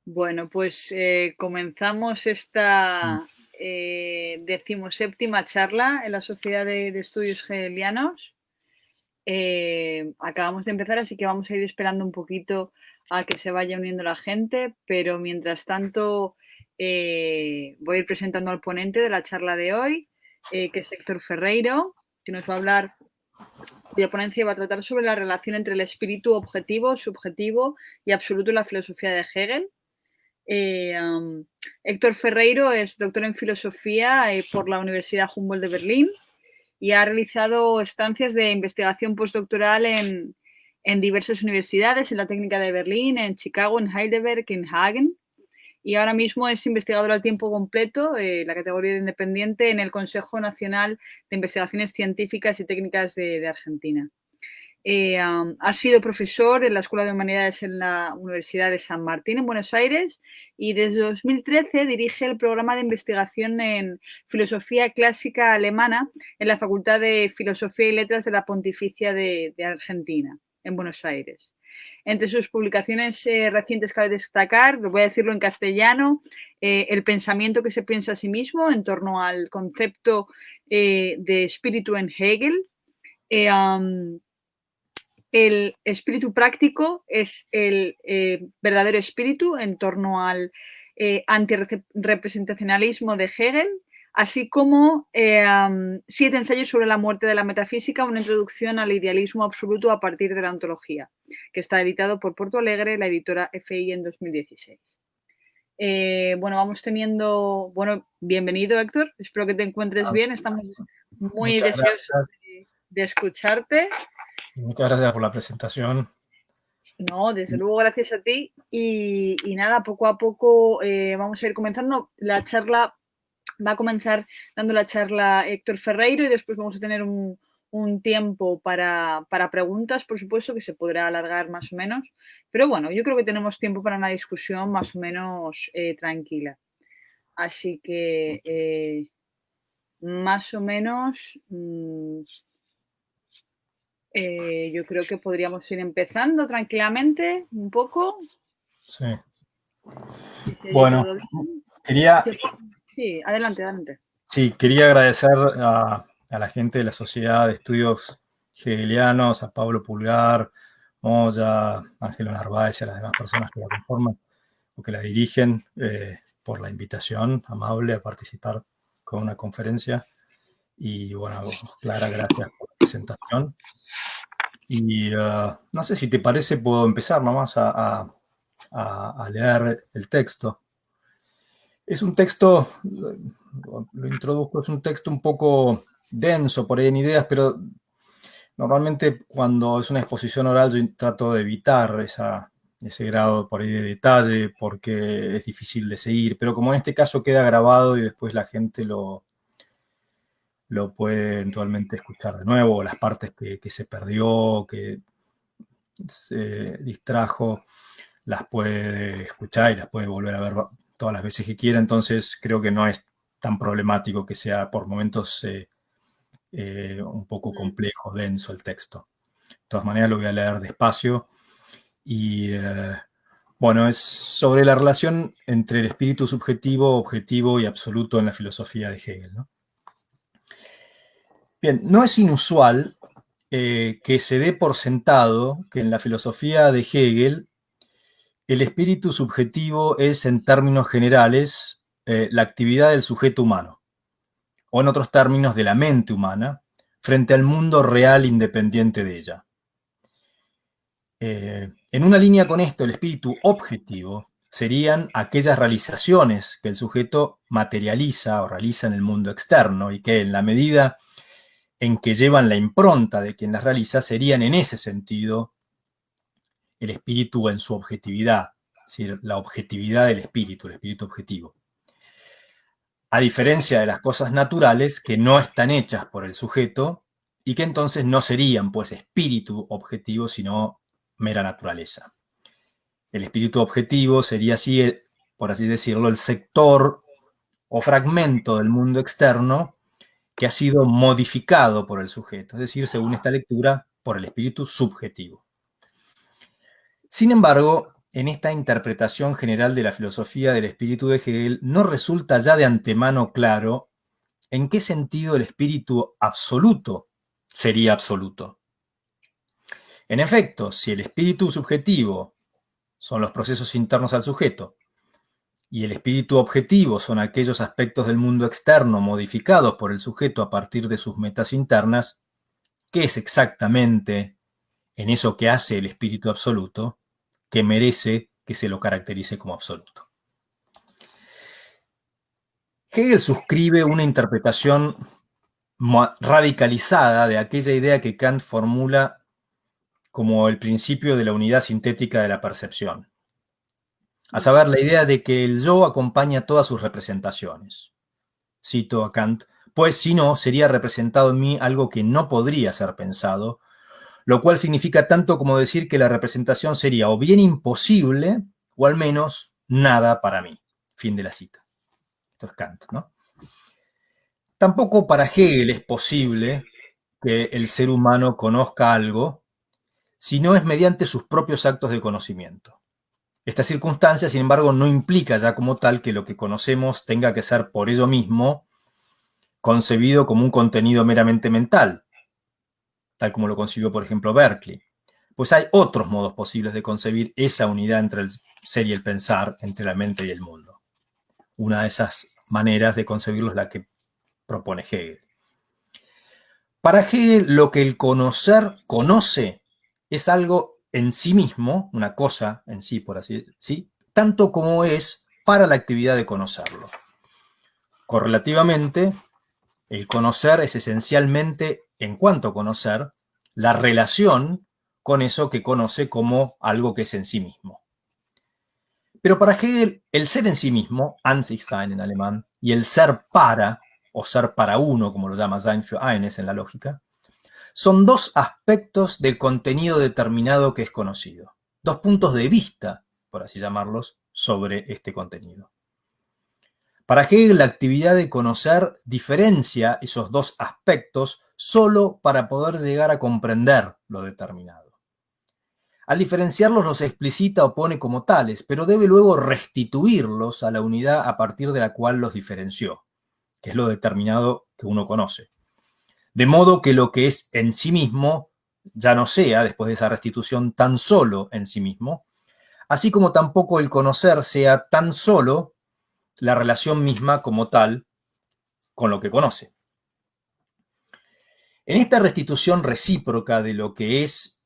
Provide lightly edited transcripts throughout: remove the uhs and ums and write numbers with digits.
Bueno, pues comenzamos esta 17ª charla en la Sociedad de Estudios Hegelianos. Acabamos de empezar, así que vamos a ir esperando un poquito a que se vaya uniendo la gente, pero mientras tanto voy a ir presentando al ponente de la charla de hoy, que es Héctor Ferreiro, que nos va a hablar, cuya ponencia va a tratar sobre la relación entre el espíritu objetivo, subjetivo y absoluto en la filosofía de Hegel. Héctor Ferreiro es doctor en filosofía por la Universidad Humboldt de Berlín y ha realizado estancias de investigación postdoctoral en diversas universidades, en la Técnica de Berlín, en Chicago, en Heidelberg, en Hagen. Y ahora mismo es investigador al tiempo completo, la categoría de independiente, en el Consejo Nacional de Investigaciones Científicas y Técnicas de Argentina. Ha sido profesor en la Escuela de Humanidades en la Universidad de San Martín, en Buenos Aires, y desde 2013 dirige el programa de investigación en filosofía clásica alemana en la Facultad de Filosofía y Letras de la Pontificia de Argentina, en Buenos Aires. Entre sus publicaciones recientes cabe destacar, voy a decirlo en castellano, El pensamiento que se piensa a sí mismo en torno al concepto de espíritu en Hegel. El espíritu práctico es el verdadero espíritu en torno al antirrepresentacionalismo de Hegel, así como 7 ensayos sobre la muerte de la metafísica, una introducción al idealismo absoluto a partir de la ontología, que está editado por Porto Alegre, la editora FI, en 2016. Bueno, vamos teniendo, bueno, bienvenido Héctor, espero que te encuentres bien, estamos muy Muchas deseosos gracias. de escucharte. Muchas gracias por la presentación. No, desde luego, gracias a ti. Y nada, poco a poco vamos a ir comenzando. La charla va a comenzar dando la charla Héctor Ferreiro y después vamos a tener un tiempo para preguntas, por supuesto, que se podrá alargar más o menos. Pero bueno, yo creo que tenemos tiempo para una discusión más o menos tranquila. Así que más o menos yo creo que podríamos ir empezando tranquilamente un poco. Sí. Si se oye Bueno, todo bien. quería, Sí, adelante, adelante. quería agradecer a la gente de la Sociedad de Estudios Hegelianos, a Pablo Pulgar, Moya, Ángelo Narváez y a las demás personas que la conforman o que la dirigen por la invitación amable a participar con una conferencia. Y bueno, Clara, gracias por la presentación. Y no sé si te parece, puedo empezar nomás a leer el texto. Es un texto, lo introduzco, es un texto un poco denso por ahí en ideas, pero normalmente cuando es una exposición oral yo trato de evitar ese grado por ahí de detalle porque es difícil de seguir, pero como en este caso queda grabado y después la gente lo puede eventualmente escuchar de nuevo, o las partes que se perdió, que se distrajo, las puede escuchar y las puede volver a ver todas las veces que quiera, entonces creo que no es tan problemático que sea por momentos un poco complejo, denso el texto. De todas maneras lo voy a leer despacio y bueno, es sobre la relación entre el espíritu subjetivo, objetivo y absoluto en la filosofía de Hegel, ¿no? Bien, no es inusual que se dé por sentado que en la filosofía de Hegel el espíritu subjetivo es, en términos generales, la actividad del sujeto humano, o en otros términos, de la mente humana, frente al mundo real independiente de ella. En una línea con esto, el espíritu objetivo serían aquellas realizaciones que el sujeto materializa o realiza en el mundo externo y que en la medida en que llevan la impronta de quien las realiza serían en ese sentido el espíritu en su objetividad, es decir, la objetividad del espíritu, el espíritu objetivo. A diferencia de las cosas naturales que no están hechas por el sujeto y que entonces no serían pues espíritu objetivo, sino mera naturaleza. El espíritu objetivo sería así, por así decirlo, el sector o fragmento del mundo externo que ha sido modificado por el sujeto, es decir, según esta lectura, por el espíritu subjetivo. Sin embargo, en esta interpretación general de la filosofía del espíritu de Hegel, no resulta ya de antemano claro en qué sentido el espíritu absoluto sería absoluto. En efecto, si el espíritu subjetivo son los procesos internos al sujeto y el espíritu objetivo son aquellos aspectos del mundo externo modificados por el sujeto a partir de sus metas internas, ¿qué es exactamente en eso que hace el espíritu absoluto que merece que se lo caracterice como absoluto? Hegel suscribe una interpretación radicalizada de aquella idea que Kant formula como el principio de la unidad sintética de la percepción, a saber, la idea de que el yo acompaña todas sus representaciones. Cito a Kant: pues si no, sería representado en mí algo que no podría ser pensado, lo cual significa tanto como decir que la representación sería o bien imposible o al menos nada para mí. Fin de la cita. Esto es Kant, ¿no? Tampoco para Hegel es posible que el ser humano conozca algo si no es mediante sus propios actos de conocimiento. Esta circunstancia, sin embargo, no implica ya como tal que lo que conocemos tenga que ser por ello mismo concebido como un contenido meramente mental, tal como lo concibió, por ejemplo, Berkeley. Pues hay otros modos posibles de concebir esa unidad entre el ser y el pensar, entre la mente y el mundo. Una de esas maneras de concebirlo es la que propone Hegel. Para Hegel, lo que el conocer conoce es algo en sí mismo, una cosa en sí, por así decirlo, tanto como es para la actividad de conocerlo. Correlativamente, el conocer es esencialmente, en cuanto a conocer, la relación con eso que conoce como algo que es en sí mismo. Pero para Hegel, el ser en sí mismo, an sich sein en alemán, y el ser para, o ser para uno, como lo llama Sein für eines en la lógica, son dos aspectos del contenido determinado que es conocido. Dos puntos de vista, por así llamarlos, sobre este contenido. Para Hegel, la actividad de conocer diferencia esos dos aspectos solo para poder llegar a comprender lo determinado. Al diferenciarlos los explicita o pone como tales, pero debe luego restituirlos a la unidad a partir de la cual los diferenció, que es lo determinado que uno conoce. De modo que lo que es en sí mismo ya no sea, después de esa restitución, tan solo en sí mismo, así como tampoco el conocer sea tan solo la relación misma como tal con lo que conoce. En esta restitución recíproca de lo que es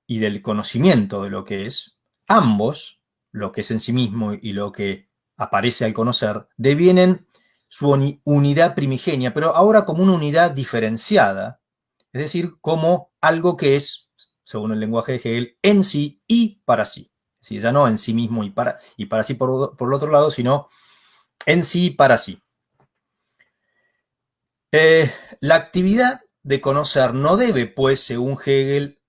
y del conocimiento de lo que es, ambos, lo que es en sí mismo y lo que aparece al conocer, devienen su unidad primigenia, pero ahora como una unidad diferenciada, es decir, como algo que es, según el lenguaje de Hegel, en sí y para sí. Es decir, ya no en sí mismo y para sí por el otro lado, sino en sí y para sí. La actividad de conocer no debe, pues, según Hegel,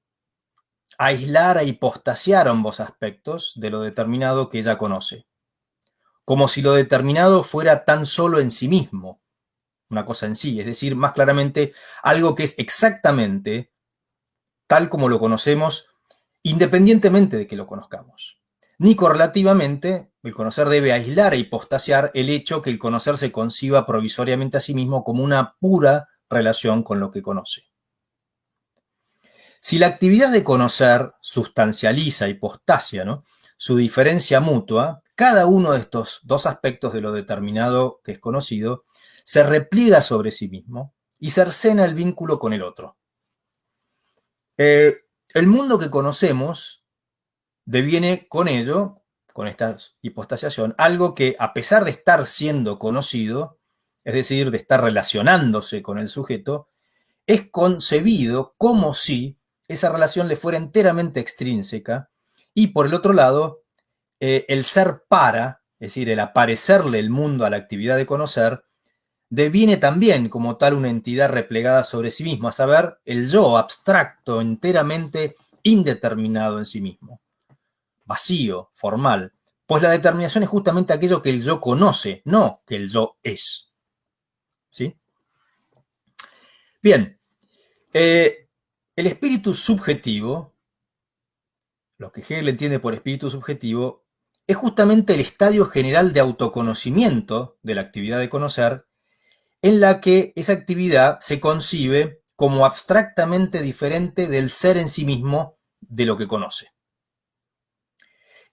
aislar e hipostasiar ambos aspectos de lo determinado que ella conoce, como si lo determinado fuera tan solo en sí mismo, una cosa en sí, es decir, más claramente, algo que es exactamente tal como lo conocemos, independientemente de que lo conozcamos. Ni correlativamente, el conocer debe aislar e hipostasiar el hecho que el conocer se conciba provisoriamente a sí mismo como una pura relación con lo que conoce. Si la actividad de conocer sustancializa, hipostasia, ¿no?, su diferencia mutua, cada uno de estos dos aspectos de lo determinado que es conocido se repliega sobre sí mismo y cercena el vínculo con el otro. El mundo que conocemos deviene con ello, con esta hipostasiación, algo que, a pesar de estar siendo conocido, es decir, de estar relacionándose con el sujeto, es concebido como si esa relación le fuera enteramente extrínseca, y por el otro lado, el ser para, es decir, el aparecerle el mundo a la actividad de conocer, deviene también como tal una entidad replegada sobre sí misma, a saber, el yo abstracto, enteramente indeterminado en sí mismo, vacío, formal, pues la determinación es justamente aquello que el yo conoce, no que el yo es. ¿Sí? Bien, el espíritu subjetivo, lo que Hegel entiende por espíritu subjetivo, es justamente el estadio general de autoconocimiento de la actividad de conocer, en la que esa actividad se concibe como abstractamente diferente del ser en sí mismo de lo que conoce.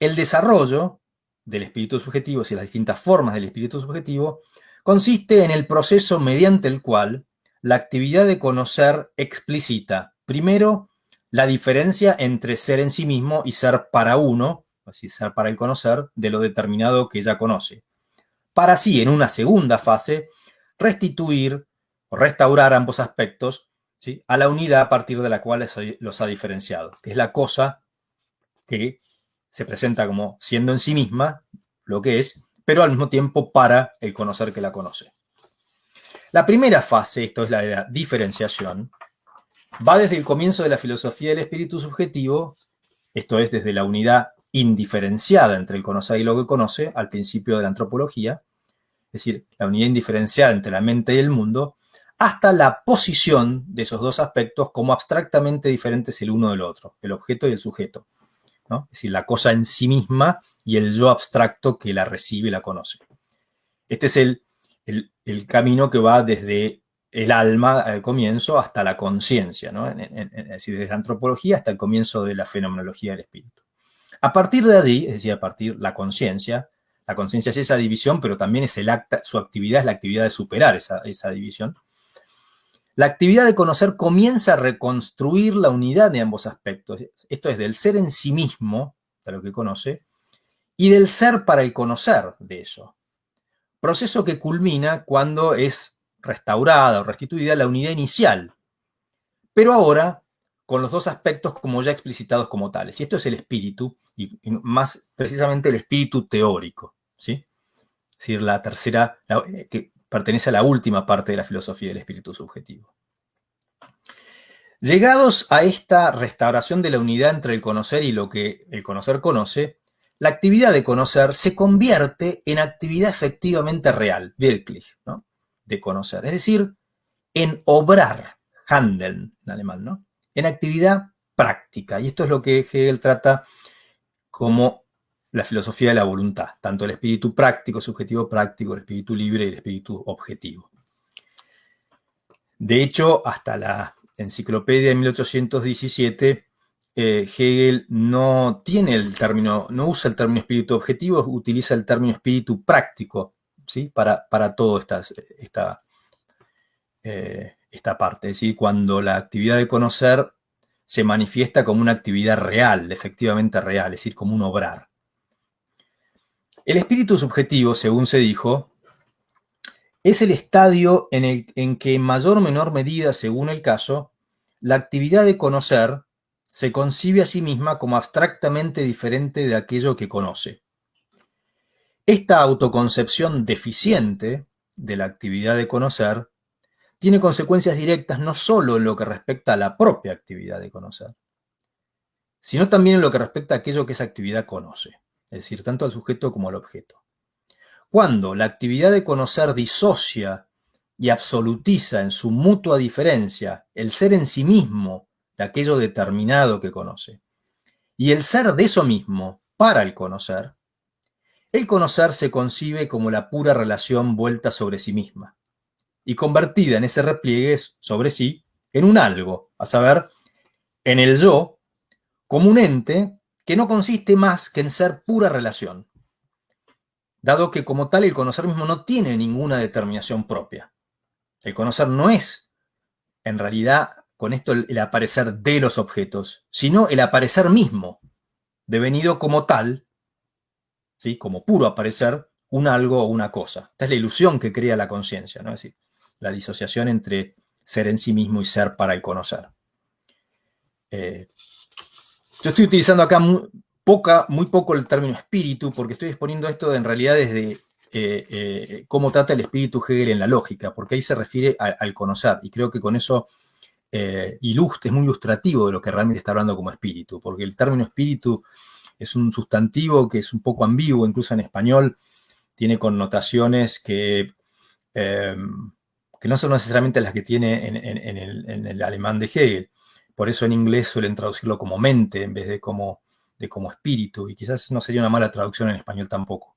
El desarrollo del espíritu subjetivo, y las distintas formas del espíritu subjetivo, consiste en el proceso mediante el cual la actividad de conocer explicita, primero, la diferencia entre ser en sí mismo y ser para uno, así ser para el conocer, de lo determinado que ya conoce, para así, en una segunda fase, restituir o restaurar ambos aspectos, ¿sí?, a la unidad a partir de la cual los ha diferenciado, que es la cosa que se presenta como siendo en sí misma lo que es, pero al mismo tiempo para el conocer que la conoce. La primera fase, esto es la de la diferenciación, va desde el comienzo de la filosofía del espíritu subjetivo, esto es, desde la unidad indiferenciada entre el conocer y lo que conoce, al principio de la antropología, es decir, la unidad indiferenciada entre la mente y el mundo, hasta la posición de esos dos aspectos como abstractamente diferentes el uno del otro, el objeto y el sujeto, ¿no? Es decir, la cosa en sí misma y el yo abstracto que la recibe y la conoce. Este es el camino que va desde el alma al comienzo hasta la conciencia, ¿no? Es decir, desde la antropología hasta el comienzo de la fenomenología del espíritu. A partir de allí, es decir, a partir de la conciencia es esa división, pero también es su actividad es la actividad de superar esa división. La actividad de conocer comienza a reconstruir la unidad de ambos aspectos. Esto es del ser en sí mismo, de lo que conoce, y del ser para el conocer de eso. Proceso que culmina cuando es restaurada o restituida la unidad inicial, pero ahora con los dos aspectos como ya explicitados como tales. Y esto es el espíritu, y más precisamente el espíritu teórico, ¿sí? Es decir, la tercera, que pertenece a la última parte de la filosofía del espíritu subjetivo. Llegados a esta restauración de la unidad entre el conocer y lo que el conocer conoce, la actividad de conocer se convierte en actividad efectivamente real, wirklich, ¿no?, de conocer. Es decir, en obrar, handeln en alemán, ¿no?, en actividad práctica. Y esto es lo que Hegel trata como la filosofía de la voluntad, tanto el espíritu práctico, subjetivo práctico, el espíritu libre y el espíritu objetivo. De hecho, hasta la enciclopedia de 1817, Hegel no usa el término espíritu objetivo, utiliza el término espíritu práctico, ¿sí?, para toda esta parte. Es decir, cuando la actividad de conocer se manifiesta como una actividad real, efectivamente real, es decir, como un obrar. El espíritu subjetivo, según se dijo, es el estadio en que en mayor o menor medida, según el caso, la actividad de conocer se concibe a sí misma como abstractamente diferente de aquello que conoce. Esta autoconcepción deficiente de la actividad de conocer tiene consecuencias directas no solo en lo que respecta a la propia actividad de conocer, sino también en lo que respecta a aquello que esa actividad conoce, es decir, tanto al sujeto como al objeto. Cuando la actividad de conocer disocia y absolutiza en su mutua diferencia el ser en sí mismo de aquello determinado que conoce, y el ser de eso mismo para el conocer se concibe como la pura relación vuelta sobre sí misma y convertida en ese repliegue sobre sí en un algo, a saber, en el yo, como un ente que no consiste más que en ser pura relación, dado que como tal el conocer mismo no tiene ninguna determinación propia. El conocer no es, en realidad, con esto el aparecer de los objetos, sino el aparecer mismo, devenido como tal, ¿sí?, como puro aparecer, un algo o una cosa. Esta es la ilusión que crea la conciencia, ¿no? Es decir, la disociación entre ser en sí mismo y ser para el conocer. Yo estoy utilizando acá muy poco el término espíritu, porque estoy exponiendo esto en realidad desde cómo trata el espíritu Hegel en la lógica, porque ahí se refiere al conocer, y creo que con eso es muy ilustrativo de lo que realmente está hablando como espíritu, porque el término espíritu es un sustantivo que es un poco ambiguo, incluso en español tiene connotaciones que no son necesariamente las que tiene en el alemán de Hegel. Por eso en inglés suelen traducirlo como mente en vez de como como espíritu, y quizás no sería una mala traducción en español tampoco.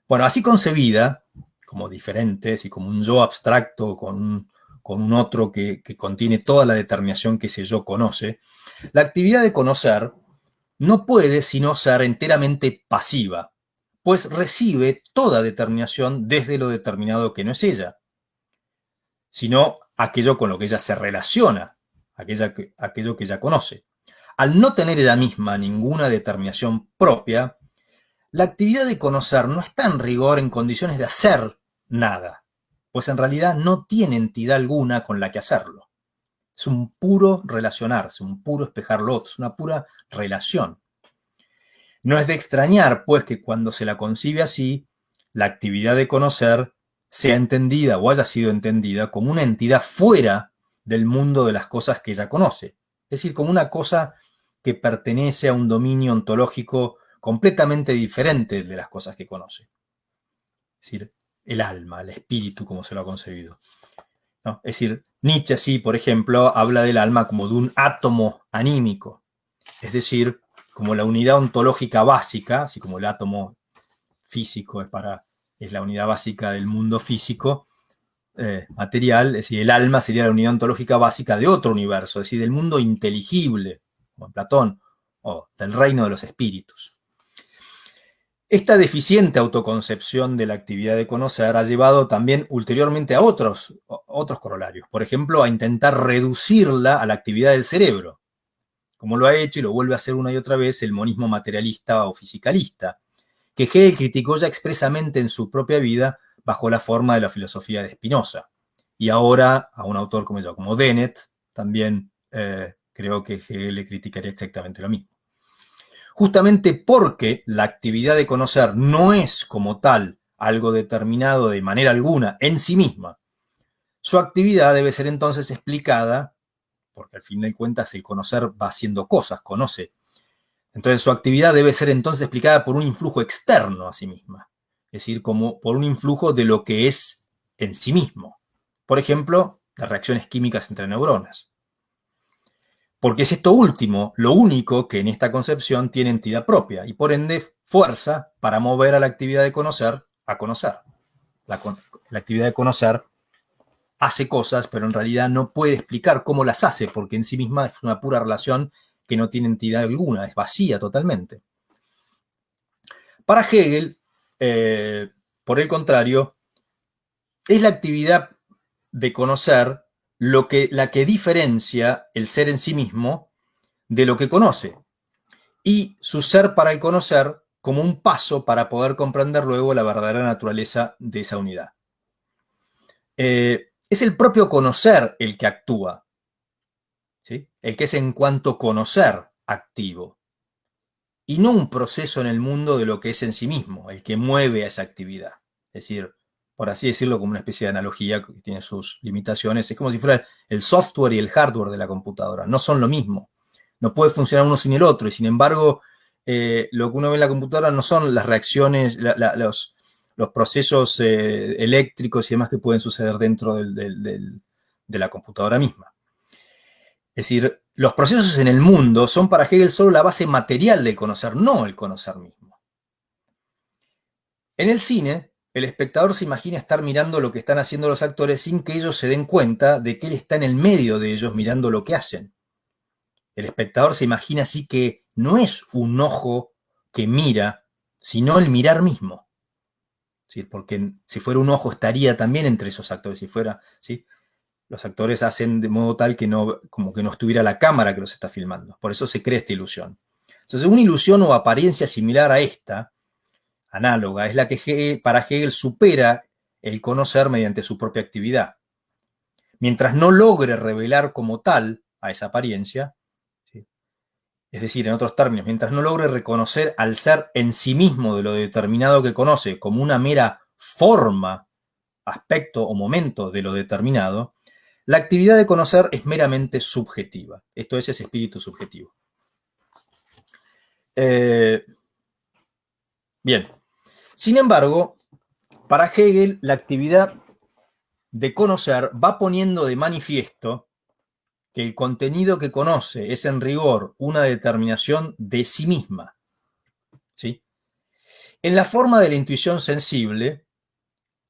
Bueno, así concebida, como diferentes y como un yo abstracto con un otro que contiene toda la determinación que ese yo conoce, la actividad de conocer no puede sino ser enteramente pasiva, pues recibe toda determinación desde lo determinado que no es ella, sino aquello con lo que ella se relaciona, aquello que ella conoce. Al no tener ella misma ninguna determinación propia, la actividad de conocer no está en rigor en condiciones de hacer nada, pues en realidad no tiene entidad alguna con la que hacerlo. Es un puro relacionarse, un puro espejar lo otro, es una pura relación. No es de extrañar, pues, que cuando se la concibe así, la actividad de conocer sea entendida o haya sido entendida como una entidad fuera del mundo de las cosas que ella conoce. Es decir, como una cosa que pertenece a un dominio ontológico completamente diferente de las cosas que conoce. Es decir, el alma, el espíritu, como se lo ha concebido, ¿no? Es decir, Nietzsche, sí, por ejemplo, habla del alma como de un átomo anímico, es decir, como la unidad ontológica básica, así como el átomo físico es la unidad básica del mundo físico, material, es decir, el alma sería la unidad ontológica básica de otro universo, es decir, del mundo inteligible, como en Platón, o del reino de los espíritus. Esta deficiente autoconcepción de la actividad de conocer ha llevado también ulteriormente a otros corolarios, por ejemplo, a intentar reducirla a la actividad del cerebro, como lo ha hecho y lo vuelve a hacer una y otra vez el monismo materialista o fisicalista, que Hegel criticó ya expresamente en su propia vida bajo la forma de la filosofía de Spinoza. Y ahora a un autor como yo, como Dennett, también creo que Hegel le criticaría exactamente lo mismo. Justamente porque la actividad de conocer no es como tal algo determinado de manera alguna en sí misma, su actividad debe ser entonces explicada, porque al fin de cuentas el conocer va haciendo cosas, conoce. Entonces su actividad debe ser entonces explicada por un influjo externo a sí misma, es decir, como por un influjo de lo que es en sí mismo. Por ejemplo, las reacciones químicas entre neuronas. Porque es esto último lo único que en esta concepción tiene entidad propia y por ende fuerza para mover a la actividad de conocer a conocer. La actividad de conocer hace cosas, pero en realidad no puede explicar cómo las hace, porque en sí misma es una pura relación que no tiene entidad alguna, es vacía totalmente. Para Hegel, por el contrario, es la actividad de conocer la que diferencia el ser en sí mismo de lo que conoce, y su ser para el conocer como un paso para poder comprender luego la verdadera naturaleza de esa unidad. Es el propio conocer el que actúa, ¿sí? El que es en cuanto conocer activo, y no un proceso en el mundo de lo que es en sí mismo, el que mueve a esa actividad. Es decir, por así decirlo, como una especie de analogía que tiene sus limitaciones, es como si fuera el software y el hardware de la computadora, no son lo mismo. No puede funcionar uno sin el otro, y sin embargo, lo que uno ve en la computadora no son las reacciones, los procesos eléctricos y demás que pueden suceder dentro de la computadora misma. Es decir, los procesos en el mundo son para Hegel solo la base material del conocer, no el conocer mismo. En el cine, el espectador se imagina estar mirando lo que están haciendo los actores sin que ellos se den cuenta de que él está en el medio de ellos mirando lo que hacen. El espectador se imagina así que no es un ojo que mira, sino el mirar mismo. ¿Sí? Porque si fuera un ojo estaría también entre esos actores. Si fuera, ¿sí? Los actores hacen de modo tal que no, como que no estuviera la cámara que los está filmando. Por eso se crea esta ilusión. Entonces, una ilusión o apariencia similar a esta, análoga, es la que para Hegel supera el conocer mediante su propia actividad. Mientras no logre revelar como tal a esa apariencia, ¿sí? Es decir, en otros términos, mientras no logre reconocer al ser en sí mismo de lo determinado que conoce como una mera forma, aspecto o momento de lo determinado, la actividad de conocer es meramente subjetiva. Esto es espíritu subjetivo. Bien. Sin embargo, para Hegel, la actividad de conocer va poniendo de manifiesto que el contenido que conoce es en rigor una determinación de sí misma, ¿sí? En la forma de la intuición sensible,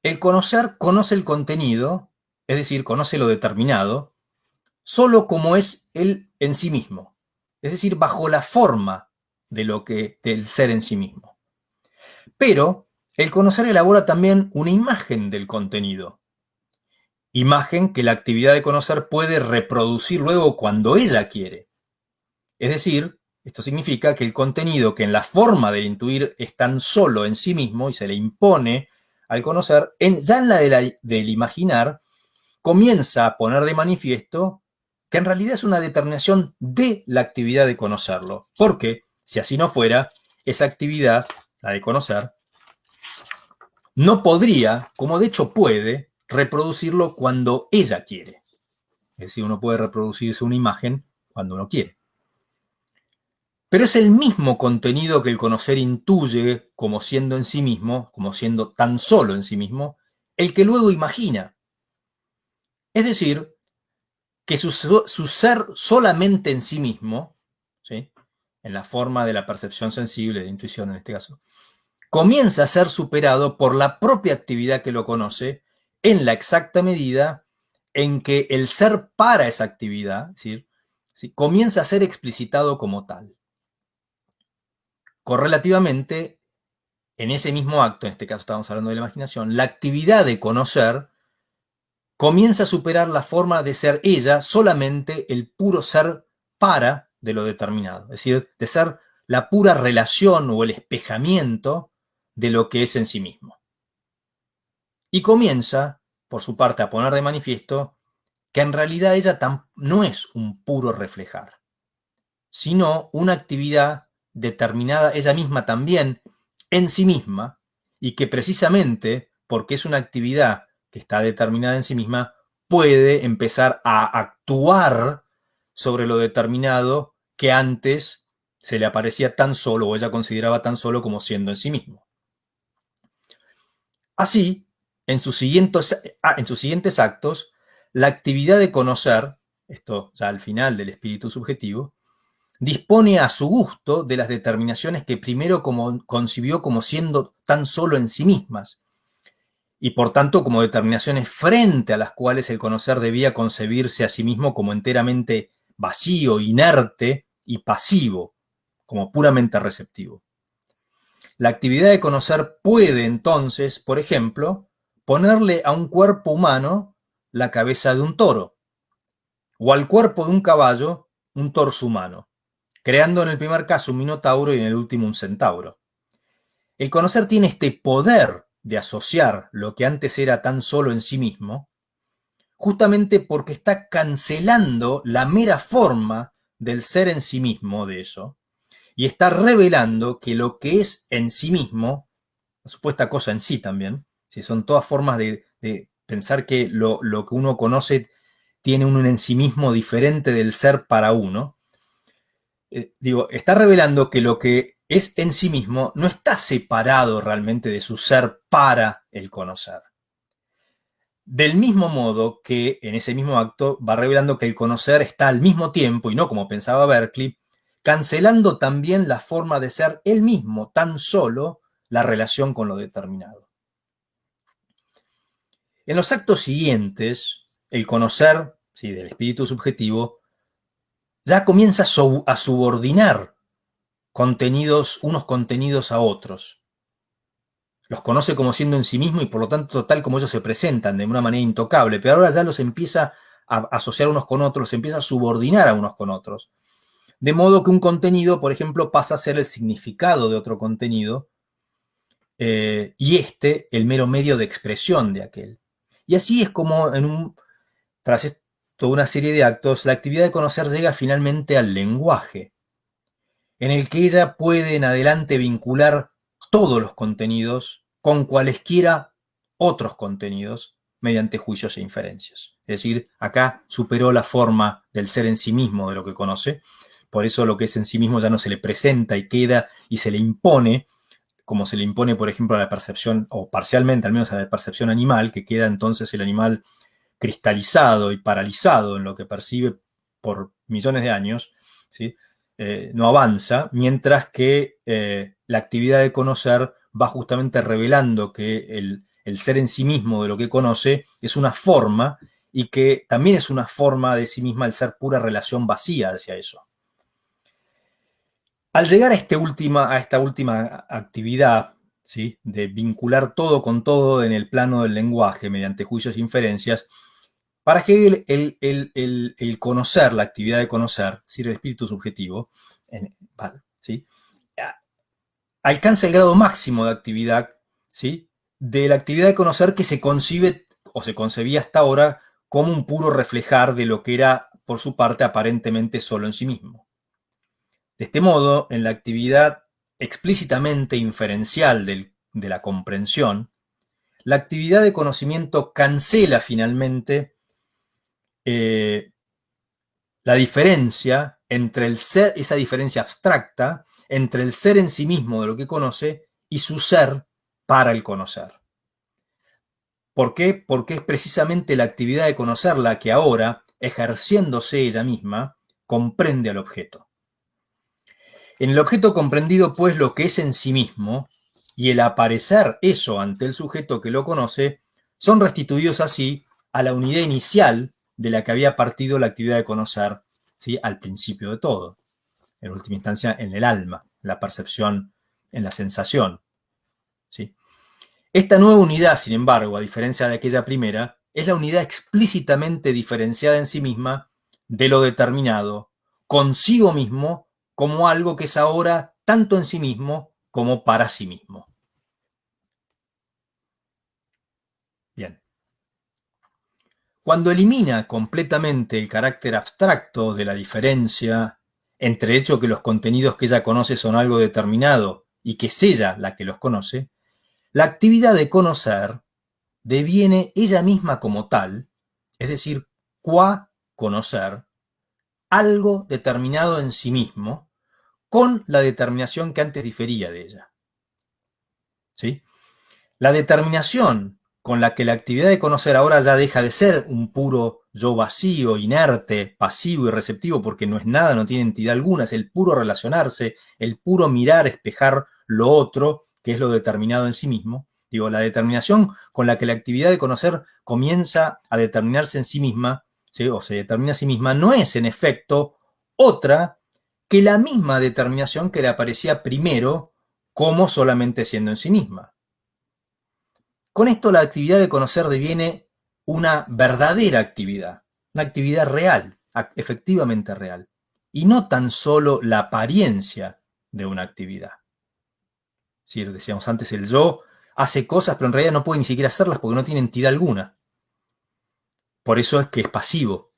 el conocer conoce el contenido, es decir, conoce lo determinado, solo como es él en sí mismo, es decir, bajo la forma del ser en sí mismo. Pero el conocer elabora también una imagen del contenido, imagen que la actividad de conocer puede reproducir luego cuando ella quiere. Es decir, esto significa que el contenido que en la forma del intuir es tan solo en sí mismo y se le impone al conocer, ya en la del imaginar, comienza a poner de manifiesto que en realidad es una determinación de la actividad de conocerlo. Porque, si así no fuera, esa actividad, la de conocer, no podría, como de hecho puede, reproducirlo cuando ella quiere. Es decir, uno puede reproducirse una imagen cuando uno quiere. Pero es el mismo contenido que el conocer intuye como siendo en sí mismo, como siendo tan solo en sí mismo, el que luego imagina. Es decir, que su ser solamente en sí mismo, ¿sí?, en la forma de la percepción sensible, de intuición en este caso, comienza a ser superado por la propia actividad que lo conoce en la exacta medida en que el ser para esa actividad, es decir, ¿sí?, comienza a ser explicitado como tal. Correlativamente, en ese mismo acto, en este caso estamos hablando de la imaginación, la actividad de conocer comienza a superar la forma de ser ella solamente el puro ser para de lo determinado, es decir, de ser la pura relación o el espejamiento de lo que es en sí mismo. Y comienza, por su parte, a poner de manifiesto que en realidad ella no es un puro reflejar, sino una actividad determinada ella misma también en sí misma, y que precisamente porque es una actividad que está determinada en sí misma, puede empezar a actuar sobre lo determinado que antes se le aparecía tan solo, o ella consideraba tan solo como siendo en sí mismo. Así, en sus siguientes actos, la actividad de conocer, esto ya al final del espíritu subjetivo, dispone a su gusto de las determinaciones que primero concibió como siendo tan solo en sí mismas, y por tanto como determinaciones frente a las cuales el conocer debía concebirse a sí mismo como enteramente vacío, inerte y pasivo, como puramente receptivo. La actividad de conocer puede entonces, por ejemplo, ponerle a un cuerpo humano la cabeza de un toro, o al cuerpo de un caballo un torso humano, creando en el primer caso un minotauro y en el último un centauro. El conocer tiene este poder de asociar lo que antes era tan solo en sí mismo, justamente porque está cancelando la mera forma del ser en sí mismo de eso, y está revelando que lo que es en sí mismo, la supuesta cosa en sí también, si son todas formas de pensar que lo que uno conoce tiene un en sí mismo diferente del ser para uno, está revelando que lo que es en sí mismo no está separado realmente de su ser para el conocer. Del mismo modo que en ese mismo acto va revelando que el conocer está al mismo tiempo, y no como pensaba Berkeley, cancelando también la forma de ser él mismo, tan solo la relación con lo determinado. En los actos siguientes, el conocer, ¿sí?, del espíritu subjetivo ya comienza a subordinar unos contenidos a otros. Los conoce como siendo en sí mismo y por lo tanto tal como ellos se presentan de una manera intocable, pero ahora ya los empieza a asociar unos con otros, los empieza a subordinar a unos con otros. De modo que un contenido, por ejemplo, pasa a ser el significado de otro contenido y el mero medio de expresión de aquel. Y así es como tras toda una serie de actos, la actividad de conocer llega finalmente al lenguaje, en el que ella puede en adelante vincular todos los contenidos con cualesquiera otros contenidos mediante juicios e inferencias. Es decir, acá superó la forma del ser en sí mismo de lo que conoce, por eso lo que es en sí mismo ya no se le presenta y queda y se le impone, como se le impone, por ejemplo, a la percepción, o parcialmente al menos a la percepción animal, que queda entonces el animal cristalizado y paralizado en lo que percibe por millones de años, ¿sí? No avanza, mientras que la actividad de conocer va justamente revelando que el ser en sí mismo de lo que conoce es una forma, y que también es una forma de sí misma el ser pura relación vacía hacia eso. Al llegar a esta última actividad, ¿sí?, de vincular todo con todo en el plano del lenguaje mediante juicios e inferencias, para Hegel el conocer, la actividad de conocer, es decir, el espíritu subjetivo, ¿sí?, alcanza el grado máximo de actividad, ¿sí?, de la actividad de conocer que se concibe o se concebía hasta ahora como un puro reflejar de lo que era, por su parte, aparentemente solo en sí mismo. De este modo, en la actividad explícitamente inferencial de la comprensión, la actividad de conocimiento cancela finalmente la diferencia entre el ser, esa diferencia abstracta, entre el ser en sí mismo de lo que conoce y su ser para el conocer. ¿Por qué? Porque es precisamente la actividad de conocer la que ahora, ejerciéndose ella misma, comprende al objeto. En el objeto comprendido, pues, lo que es en sí mismo y el aparecer eso ante el sujeto que lo conoce son restituidos así a la unidad inicial de la que había partido la actividad de conocer, ¿sí?, al principio de todo, en última instancia en el alma, en la percepción, en la sensación, ¿sí? Esta nueva unidad, sin embargo, a diferencia de aquella primera, es la unidad explícitamente diferenciada en sí misma de lo determinado, consigo mismo, como algo que es ahora tanto en sí mismo como para sí mismo. Bien. Cuando elimina completamente el carácter abstracto de la diferencia entre el hecho que los contenidos que ella conoce son algo determinado y que es ella la que los conoce, la actividad de conocer deviene ella misma como tal, es decir, qua conocer, algo determinado en sí mismo, con la determinación que antes difería de ella. ¿Sí? La determinación con la que la actividad de conocer ahora ya deja de ser un puro yo vacío, inerte, pasivo y receptivo, porque no es nada, no tiene entidad alguna, es el puro relacionarse, el puro mirar, espejar lo otro, que es lo determinado en sí mismo. Digo, la determinación con la que la actividad de conocer comienza a determinarse en sí misma, ¿sí?, o se determina a sí misma, no es en efecto otra que la misma determinación que le aparecía primero como solamente siendo en sí misma. Con esto la actividad de conocer deviene una verdadera actividad, una actividad real, efectivamente real, y no tan solo la apariencia de una actividad. Si decíamos antes, el yo hace cosas, pero en realidad no puede ni siquiera hacerlas porque no tiene entidad alguna. Por eso es que es pasivo.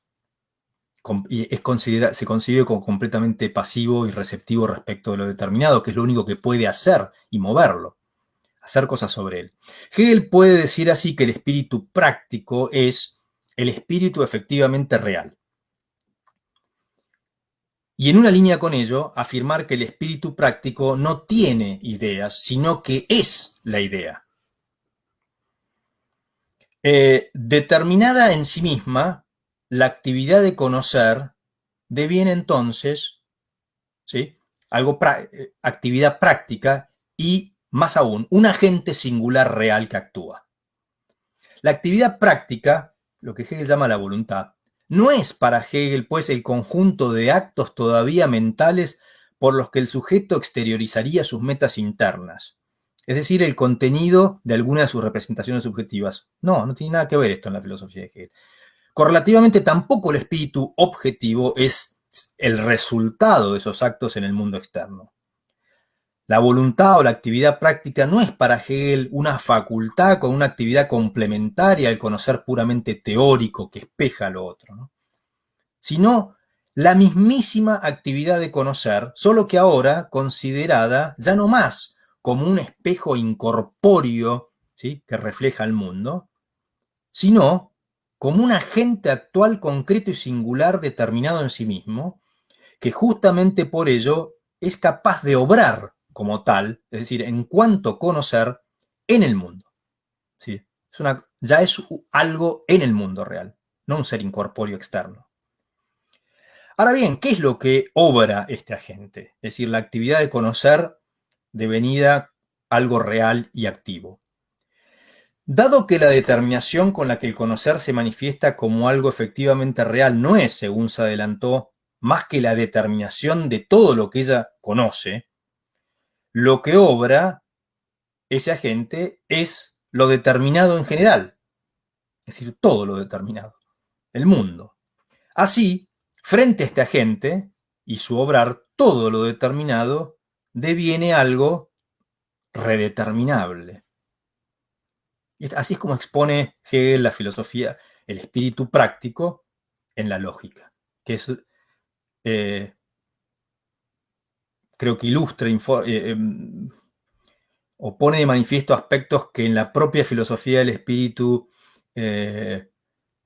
Y se concibe como completamente pasivo y receptivo respecto de lo determinado, que es lo único que puede hacer y moverlo, hacer cosas sobre él. Hegel puede decir así que el espíritu práctico es el espíritu efectivamente real. Y en una línea con ello, afirmar que el espíritu práctico no tiene ideas, sino que es la idea. Determinada en sí misma, la actividad de conocer deviene entonces, ¿sí?, actividad práctica y, más aún, un agente singular real que actúa. La actividad práctica, lo que Hegel llama la voluntad, no es para Hegel, pues, el conjunto de actos todavía mentales por los que el sujeto exteriorizaría sus metas internas, es decir, el contenido de alguna de sus representaciones subjetivas. No, no tiene nada que ver esto en la filosofía de Hegel. Correlativamente, tampoco el espíritu objetivo es el resultado de esos actos en el mundo externo. La voluntad o la actividad práctica no es para Hegel una facultad con una actividad complementaria al conocer puramente teórico que espeja lo otro, ¿no?, sino la mismísima actividad de conocer, solo que ahora considerada ya no más como un espejo incorpóreo, ¿sí?, que refleja el mundo, sino como un agente actual, concreto y singular determinado en sí mismo, que justamente por ello es capaz de obrar como tal, es decir, en cuanto conocer, en el mundo. ¿Sí? Ya es algo en el mundo real, no un ser incorpóreo externo. Ahora bien, ¿qué es lo que obra este agente? Es decir, la actividad de conocer devenida algo real y activo. Dado que la determinación con la que el conocer se manifiesta como algo efectivamente real no es, según se adelantó, más que la determinación de todo lo que ella conoce, lo que obra ese agente es lo determinado en general, es decir, todo lo determinado, el mundo. Así, frente a este agente y su obrar, todo lo determinado deviene algo redeterminable. Así es como expone Hegel la filosofía, el espíritu práctico en la lógica, que es, creo que ilustra o pone de manifiesto aspectos que en la propia filosofía del espíritu,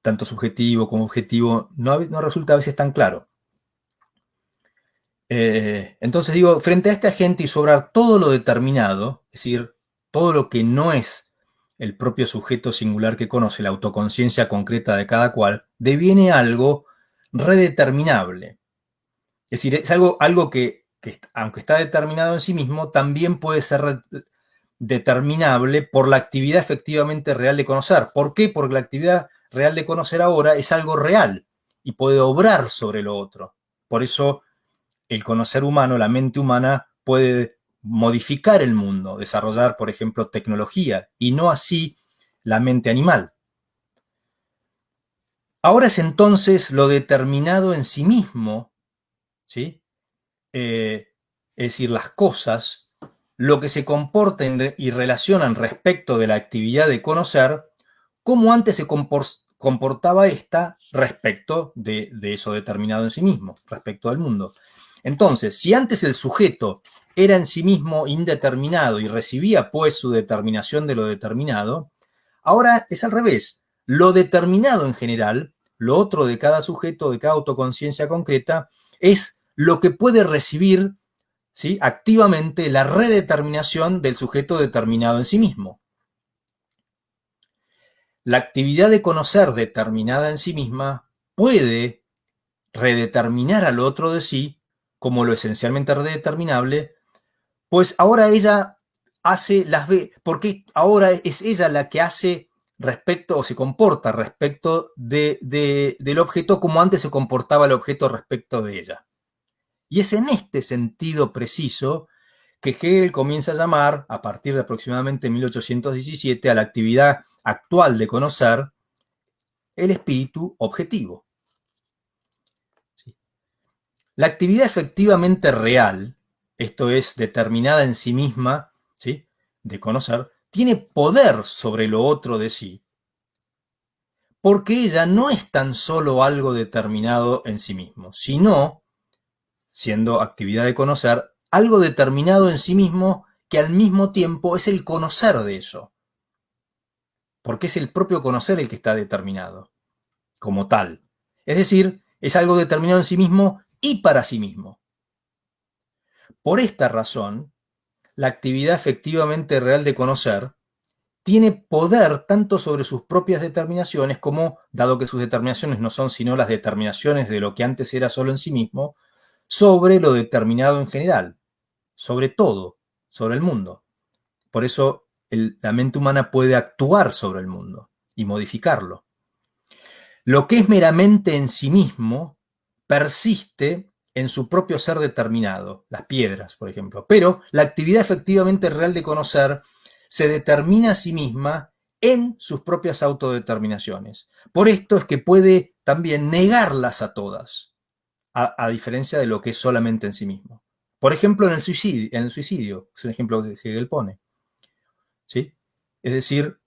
tanto subjetivo como objetivo, no resulta a veces tan claro. Entonces digo, frente a este agente y sobrar todo lo determinado, es decir, todo lo que no es el propio sujeto singular que conoce, la autoconciencia concreta de cada cual, deviene algo redeterminable. Es decir, es algo que aunque está determinado en sí mismo, también puede ser determinable por la actividad efectivamente real de conocer. ¿Por qué? Porque la actividad real de conocer ahora es algo real y puede obrar sobre lo otro. Por eso el conocer humano, la mente humana, puede modificar el mundo, desarrollar, por ejemplo, tecnología, y no así la mente animal. Ahora es entonces lo determinado en sí mismo, ¿sí? Es decir, las cosas, lo que se comportan y relacionan respecto de la actividad de conocer, como antes se comportaba esta respecto de eso determinado en sí mismo, respecto al mundo. Entonces, si antes el sujeto era en sí mismo indeterminado y recibía pues su determinación de lo determinado, ahora es al revés. Lo determinado en general, lo otro de cada sujeto, de cada autoconciencia concreta, es lo que puede recibir, ¿sí?, activamente la redeterminación del sujeto determinado en sí mismo. La actividad de conocer determinada en sí misma puede redeterminar al otro de sí como lo esencialmente redeterminable, pues ahora ella hace las ve, porque ahora es ella la que hace respecto o se comporta respecto del objeto como antes se comportaba el objeto respecto de ella. Y es en este sentido preciso que Hegel comienza a llamar, a partir de aproximadamente 1817, a la actividad actual de conocer el espíritu objetivo. La actividad efectivamente real, esto es, determinada en sí misma, ¿sí?, de conocer, tiene poder sobre lo otro de sí, porque ella no es tan solo algo determinado en sí mismo, sino, siendo actividad de conocer, algo determinado en sí mismo que al mismo tiempo es el conocer de eso, porque es el propio conocer el que está determinado, como tal. Es decir, es algo determinado en sí mismo y para sí mismo. Por esta razón, la actividad efectivamente real de conocer tiene poder tanto sobre sus propias determinaciones como, dado que sus determinaciones no son sino las determinaciones de lo que antes era solo en sí mismo, sobre lo determinado en general, sobre todo, sobre el mundo. Por eso la mente humana puede actuar sobre el mundo y modificarlo. Lo que es meramente en sí mismo persiste en su propio ser determinado, las piedras, por ejemplo. Pero la actividad efectivamente real de conocer se determina a sí misma en sus propias autodeterminaciones. Por esto es que puede también negarlas a todas, a diferencia de lo que es solamente en sí mismo. Por ejemplo, en el suicidio, es un ejemplo que Hegel pone, ¿sí? Es decir,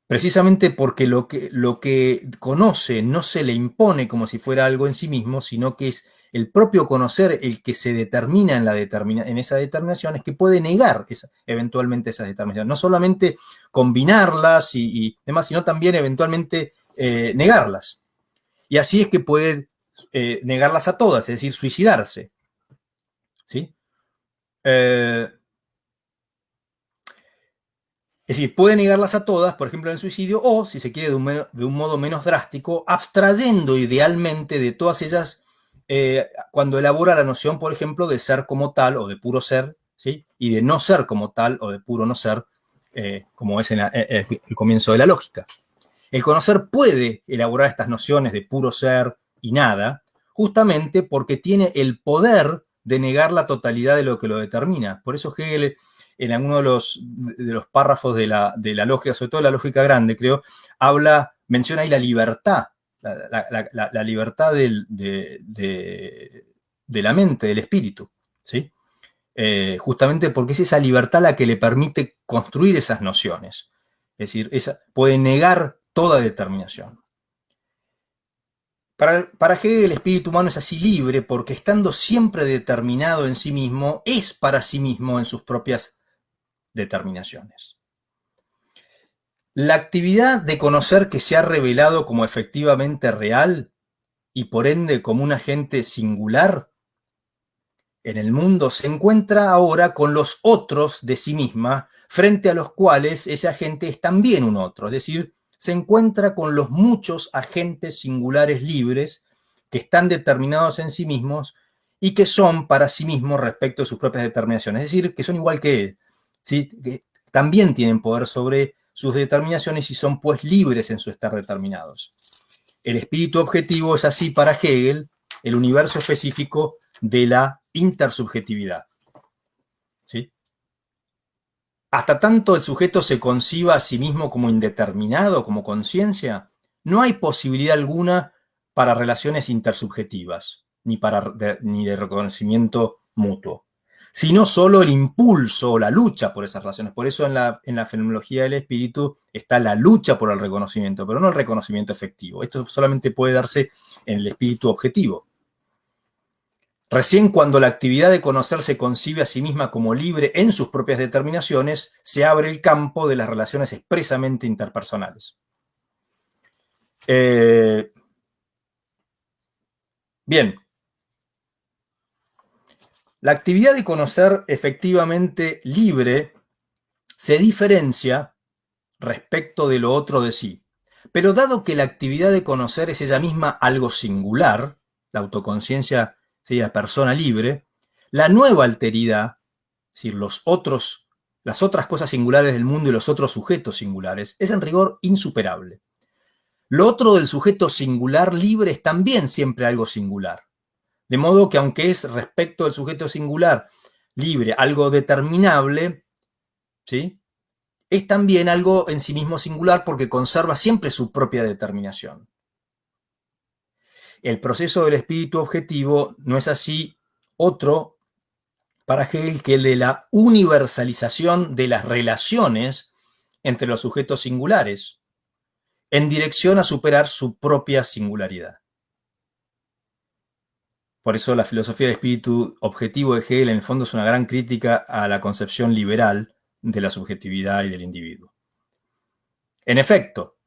precisamente porque lo que conoce no se le impone como si fuera algo en sí mismo, sino que es el propio conocer el que se determina en esa determinación, es que puede negar eventualmente esas determinaciones. No solamente combinarlas y demás, sino también eventualmente negarlas. Y así es que puede negarlas a todas, es decir, suicidarse. ¿Sí? Es decir, puede negarlas a todas, por ejemplo, en el suicidio, o, si se quiere, de un modo menos drástico, abstrayendo idealmente de todas ellas cuando elabora la noción, por ejemplo, de ser como tal o de puro ser, ¿sí? Y de no ser como tal o de puro no ser, como es en el comienzo de la lógica. El conocer puede elaborar estas nociones de puro ser y nada, justamente porque tiene el poder de negar la totalidad de lo que lo determina. Por eso Hegel, en alguno de los párrafos de la lógica, sobre todo la lógica grande, creo, menciona ahí la libertad, la libertad de la mente, del espíritu, ¿sí? Justamente porque es esa libertad la que le permite construir esas nociones. Es decir, puede negar toda determinación. Para Hegel el espíritu humano es así libre porque estando siempre determinado en sí mismo, es para sí mismo en sus propias determinaciones. La actividad de conocer que se ha revelado como efectivamente real y por ende como un agente singular en el mundo se encuentra ahora con los otros de sí misma, frente a los cuales ese agente es también un otro, es decir, se encuentra con los muchos agentes singulares libres que están determinados en sí mismos y que son para sí mismos respecto de sus propias determinaciones, es decir, que son igual que él, ¿sí? Que también tienen poder sobre sus determinaciones y son pues libres en su estar determinados. El espíritu objetivo es así para Hegel el universo específico de la intersubjetividad, ¿sí? Hasta tanto el sujeto se conciba a sí mismo como indeterminado, como conciencia, no hay posibilidad alguna para relaciones intersubjetivas, ni de reconocimiento mutuo, sino solo el impulso o la lucha por esas relaciones. Por eso en la fenomenología del espíritu está la lucha por el reconocimiento, pero no el reconocimiento efectivo. Esto solamente puede darse en el espíritu objetivo. Recién cuando la actividad de conocer se concibe a sí misma como libre en sus propias determinaciones, se abre el campo de las relaciones expresamente interpersonales. Bien. La actividad de conocer efectivamente libre se diferencia respecto de lo otro de sí. Pero dado que la actividad de conocer es ella misma algo singular, la autoconciencia sería persona libre, la nueva alteridad, es decir, las otras cosas singulares del mundo y los otros sujetos singulares, es en rigor insuperable. Lo otro del sujeto singular libre es también siempre algo singular. De modo que aunque es respecto del sujeto singular libre algo determinable, ¿sí?, es también algo en sí mismo singular porque conserva siempre su propia determinación. El proceso del espíritu objetivo no es así otro para Hegel que el de la universalización de las relaciones entre los sujetos singulares en dirección a superar su propia singularidad. Por eso la filosofía del espíritu objetivo de Hegel en el fondo es una gran crítica a la concepción liberal de la subjetividad y del individuo. En efecto,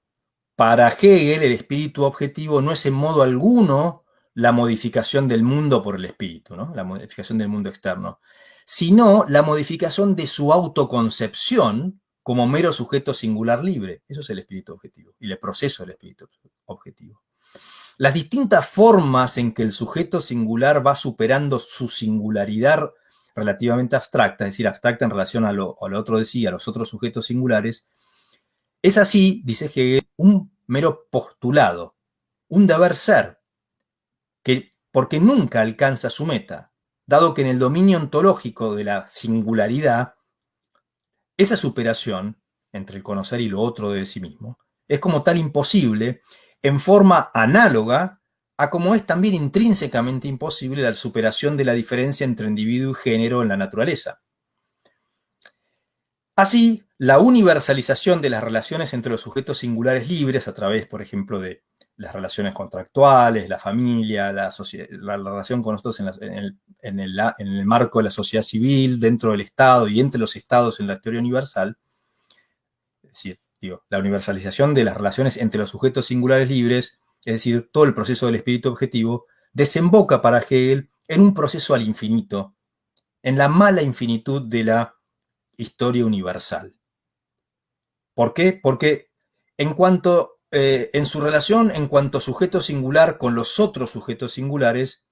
para Hegel el espíritu objetivo no es en modo alguno la modificación del mundo por el espíritu, ¿no?, la modificación del mundo externo, sino la modificación de su autoconcepción como mero sujeto singular libre. Eso es el espíritu objetivo y el proceso del espíritu objetivo. Las distintas formas en que el sujeto singular va superando su singularidad relativamente abstracta, es decir, abstracta en relación a lo otro de sí, a los otros sujetos singulares, es así, dice Hegel, un mero postulado, un deber ser, porque nunca alcanza su meta, dado que en el dominio ontológico de la singularidad, esa superación entre el conocer y lo otro de sí mismo es como tal imposible en forma análoga a como es también intrínsecamente imposible la superación de la diferencia entre individuo y género en la naturaleza. Así, la universalización de las relaciones entre los sujetos singulares libres a través, por ejemplo, de las relaciones contractuales, la familia, la relación con nosotros en el marco de la sociedad civil, dentro del Estado y entre los estados en la teoría universal, es decir, la universalización de las relaciones entre los sujetos singulares libres, es decir, todo el proceso del espíritu objetivo, desemboca para Hegel en un proceso al infinito, en la mala infinitud de la historia universal. ¿Por qué? Porque en su relación en cuanto sujeto singular con los otros sujetos singulares,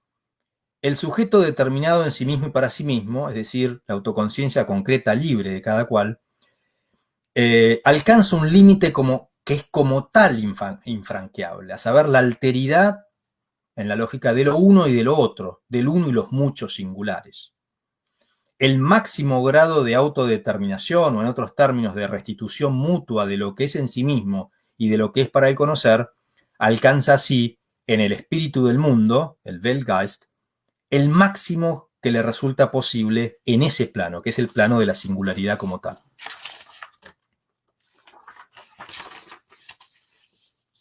el sujeto determinado en sí mismo y para sí mismo, es decir, la autoconciencia concreta libre de cada cual, alcanza un límite que es como tal infranqueable, a saber, la alteridad en la lógica de lo uno y de lo otro, del uno y los muchos singulares. El máximo grado de autodeterminación, o en otros términos de restitución mutua de lo que es en sí mismo y de lo que es para el conocer, alcanza así, en el espíritu del mundo, el Weltgeist, el máximo que le resulta posible en ese plano, que es el plano de la singularidad como tal.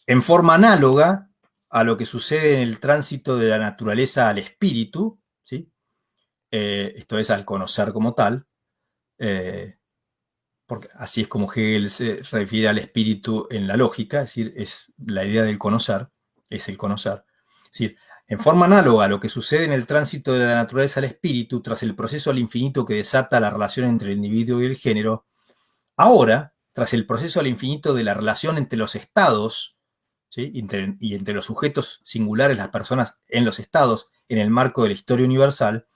En forma análoga a lo que sucede en el tránsito de la naturaleza al espíritu, ¿sí? Esto es al conocer como tal, porque así es como Hegel se refiere al espíritu en la lógica, es decir, es la idea del conocer, es el conocer. Es decir, en forma análoga a lo que sucede en el tránsito de la naturaleza al espíritu, tras el proceso al infinito que desata la relación entre el individuo y el género, ahora, tras el proceso al infinito de la relación entre los estados, ¿sí? y entre los sujetos singulares, las personas en los estados, en el marco de la historia universal,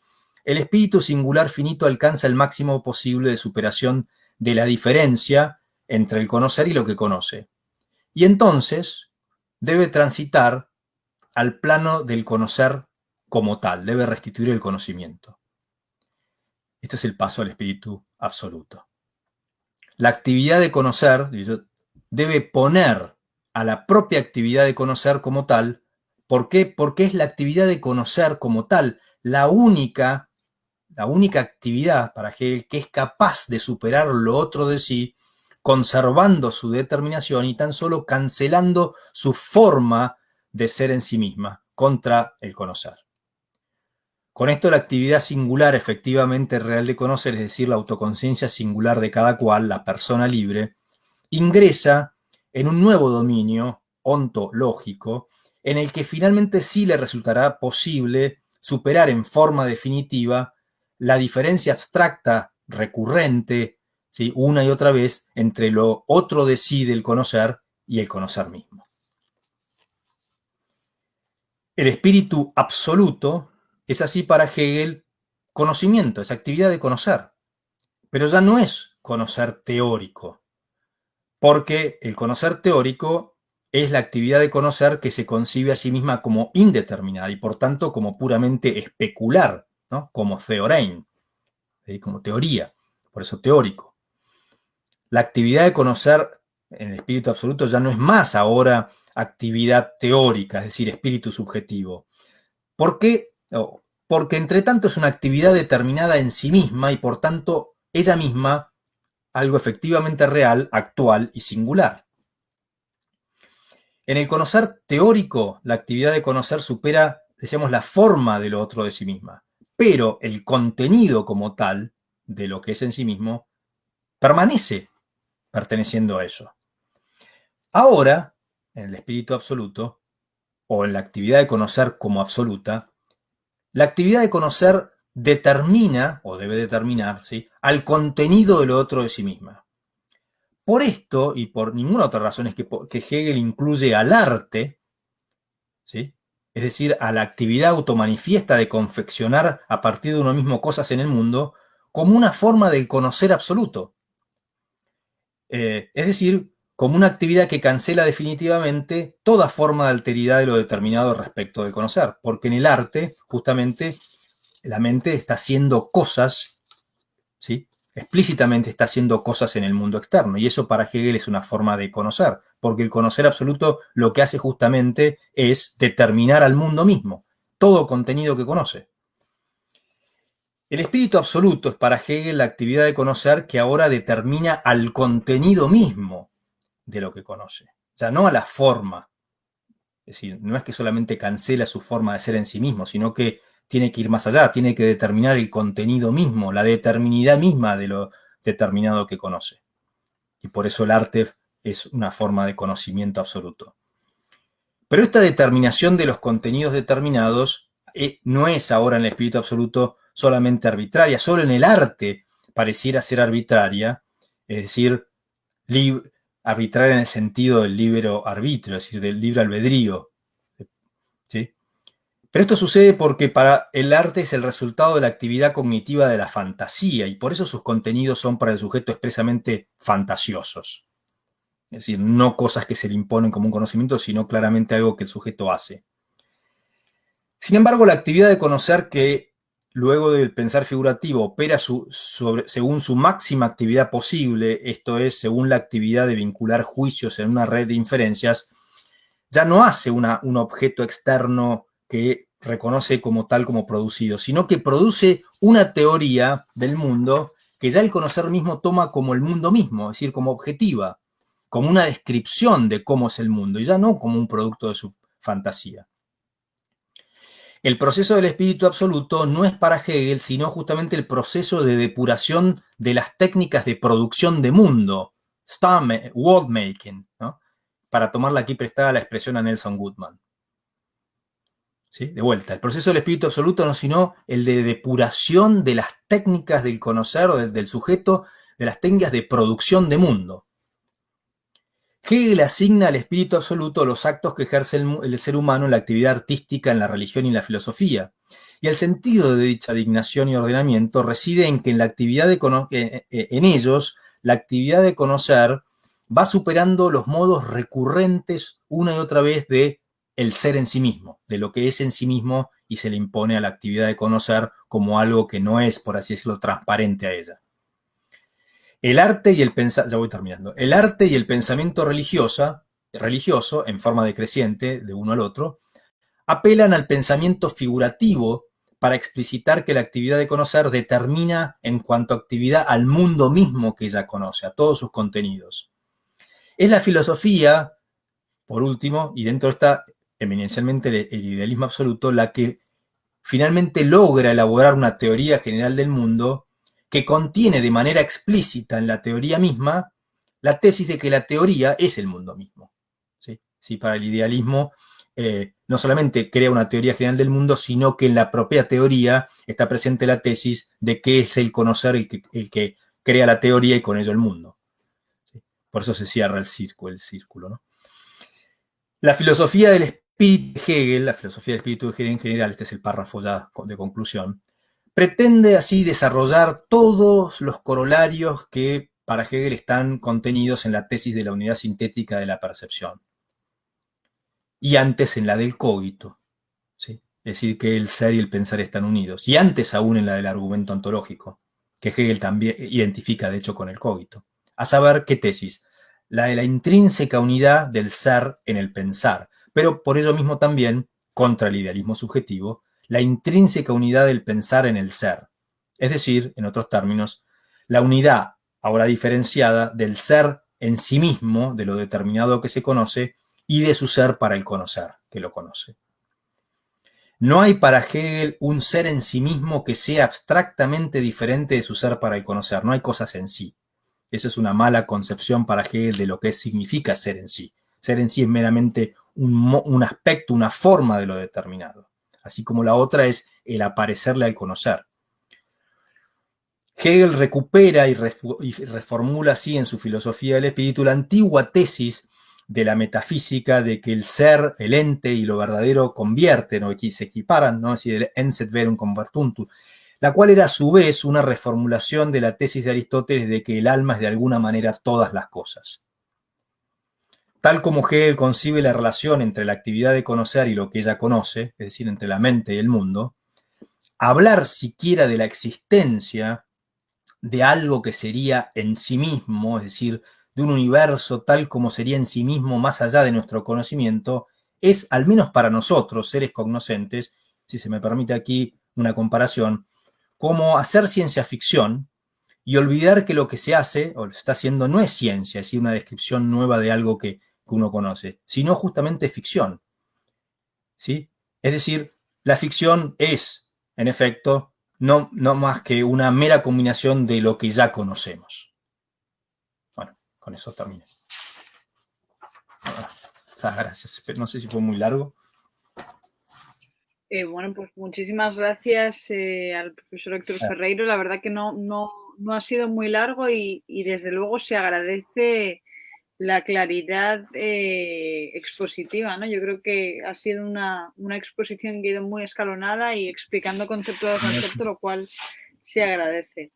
el espíritu singular finito alcanza el máximo posible de superación de la diferencia entre el conocer y lo que conoce. Y entonces debe transitar al plano del conocer como tal, debe restituir el conocimiento. Esto es el paso al espíritu absoluto. La actividad de conocer debe poner a la propia actividad de conocer como tal. ¿Por qué? Porque es la actividad de conocer como tal la única actividad para Hegel que es capaz de superar lo otro de sí, conservando su determinación y tan solo cancelando su forma de ser en sí misma contra el conocer. Con esto la actividad singular efectivamente real de conocer, es decir, la autoconciencia singular de cada cual, la persona libre, ingresa en un nuevo dominio ontológico en el que finalmente sí le resultará posible superar en forma definitiva la diferencia abstracta recurrente, ¿sí? Una y otra vez, entre lo otro de sí del conocer y el conocer mismo. El espíritu absoluto es así para Hegel conocimiento, es actividad de conocer, pero ya no es conocer teórico, porque el conocer teórico es la actividad de conocer que se concibe a sí misma como indeterminada y por tanto como puramente especular, ¿no? Como theorein, como teoría, por eso teórico. La actividad de conocer en el espíritu absoluto ya no es más ahora actividad teórica, es decir, espíritu subjetivo. ¿Por qué? Porque entre tanto es una actividad determinada en sí misma y por tanto ella misma algo efectivamente real, actual y singular. En el conocer teórico, la actividad de conocer supera, decíamos, la forma de lo otro de sí misma, pero el contenido como tal de lo que es en sí mismo permanece perteneciendo a eso. Ahora, en el espíritu absoluto, o en la actividad de conocer como absoluta, la actividad de conocer determina, o debe determinar, ¿sí?, al contenido de lo otro de sí misma. Por esto, y por ninguna otra razón, es que Hegel incluye al arte, ¿sí?, es decir, a la actividad automanifiesta de confeccionar a partir de uno mismo cosas en el mundo, como una forma del conocer absoluto. Es decir, como una actividad que cancela definitivamente toda forma de alteridad de lo determinado respecto del conocer, porque en el arte, justamente, la mente está haciendo cosas, ¿sí?, explícitamente está haciendo cosas en el mundo externo, y eso para Hegel es una forma de conocer, porque el conocer absoluto lo que hace justamente es determinar al mundo mismo, todo contenido que conoce. El espíritu absoluto es para Hegel la actividad de conocer que ahora determina al contenido mismo de lo que conoce, ya no a la forma. Es decir, no es que solamente cancela su forma de ser en sí mismo, sino que tiene que ir más allá, tiene que determinar el contenido mismo, la determinidad misma de lo determinado que conoce. Y por eso el arte es una forma de conocimiento absoluto. Pero esta determinación de los contenidos determinados no es ahora en el espíritu absoluto solamente arbitraria, solo en el arte pareciera ser arbitraria, es decir, arbitraria en el sentido del libre arbitrio, es decir, del libre albedrío, ¿sí? Pero esto sucede porque para el arte es el resultado de la actividad cognitiva de la fantasía y por eso sus contenidos son para el sujeto expresamente fantasiosos. Es decir, no cosas que se le imponen como un conocimiento, sino claramente algo que el sujeto hace. Sin embargo, la actividad de conocer que luego del pensar figurativo opera según su máxima actividad posible, esto es, según la actividad de vincular juicios en una red de inferencias, ya no hace un objeto externo que reconoce como tal como producido, sino que produce una teoría del mundo que ya el conocer mismo toma como el mundo mismo, es decir, como objetiva, como una descripción de cómo es el mundo, y ya no como un producto de su fantasía. El proceso del espíritu absoluto no es para Hegel, sino justamente el proceso de depuración de las técnicas de producción de mundo, world making, ¿no? Para tomarla aquí prestada la expresión a Nelson Goodman. ¿Sí? De vuelta, el proceso del espíritu absoluto no sino el de depuración de las técnicas del conocer o del sujeto, de las técnicas de producción de mundo. Hegel asigna al espíritu absoluto los actos que ejerce el ser humano en la actividad artística, en la religión y en la filosofía. Y el sentido de dicha dignación y ordenamiento reside en que en la actividad en ellos, la actividad de conocer va superando los modos recurrentes una y otra vez de el ser en sí mismo, de lo que es en sí mismo y se le impone a la actividad de conocer como algo que no es, por así decirlo, transparente a ella. El arte y el pensamiento, ya voy terminando, el arte y el pensamiento religioso, en forma decreciente de uno al otro, apelan al pensamiento figurativo para explicitar que la actividad de conocer determina en cuanto a actividad al mundo mismo que ella conoce, a todos sus contenidos. Es la filosofía, por último, y dentro está eminencialmente el idealismo absoluto, la que finalmente logra elaborar una teoría general del mundo que contiene de manera explícita en la teoría misma la tesis de que la teoría es el mundo mismo. ¿Sí? ¿Sí? Para el idealismo no solamente crea una teoría general del mundo, sino que en la propia teoría está presente la tesis de que es el conocer el que crea la teoría y con ello el mundo. ¿Sí? Por eso se cierra el círculo, ¿no? La filosofía del espíritu de Hegel, la filosofía del espíritu de Hegel en general, este es el párrafo ya de conclusión, pretende así desarrollar todos los corolarios que para Hegel están contenidos en la tesis de la unidad sintética de la percepción. Y antes en la del cogito, ¿sí? Es decir, que el ser y el pensar están unidos. Y antes aún en la del argumento ontológico, que Hegel también identifica de hecho con el cogito. A saber, ¿qué tesis? La de la intrínseca unidad del ser en el pensar, pero por ello mismo también, contra el idealismo subjetivo, la intrínseca unidad del pensar en el ser. Es decir, en otros términos, la unidad, ahora diferenciada, del ser en sí mismo, de lo determinado que se conoce, y de su ser para el conocer, que lo conoce. No hay para Hegel un ser en sí mismo que sea abstractamente diferente de su ser para el conocer. No hay cosas en sí. Esa es una mala concepción para Hegel de lo que significa ser en sí. Ser en sí es meramente un aspecto, una forma de lo determinado. Así como la otra es el aparecerle al conocer. Hegel recupera y reformula así en su filosofía del espíritu la antigua tesis de la metafísica de que el ser, el ente y lo verdadero convierten o se equiparan, ¿no? Es decir, el enset verum convertuntur, la cual era a su vez una reformulación de la tesis de Aristóteles de que el alma es de alguna manera todas las cosas. Tal como Hegel concibe la relación entre la actividad de conocer y lo que ella conoce, es decir, entre la mente y el mundo, hablar siquiera de la existencia de algo que sería en sí mismo, es decir, de un universo tal como sería en sí mismo más allá de nuestro conocimiento, es, al menos para nosotros, seres cognoscentes, si se me permite aquí una comparación, como hacer ciencia ficción y olvidar que lo que se hace o lo está haciendo no es ciencia, es decir, una descripción nueva de algo que uno conoce, sino justamente ficción. ¿Sí? Es decir, la ficción es, en efecto, no más que una mera combinación de lo que ya conocemos. Bueno, con eso termino. Gracias. No sé si fue muy largo. Bueno, pues muchísimas gracias al profesor Héctor Ferreiro. La verdad que no ha sido muy largo y desde luego se agradece la claridad expositiva, ¿no? Yo creo que ha sido una exposición que ha ido muy escalonada y explicando concepto a concepto, lo cual se agradece.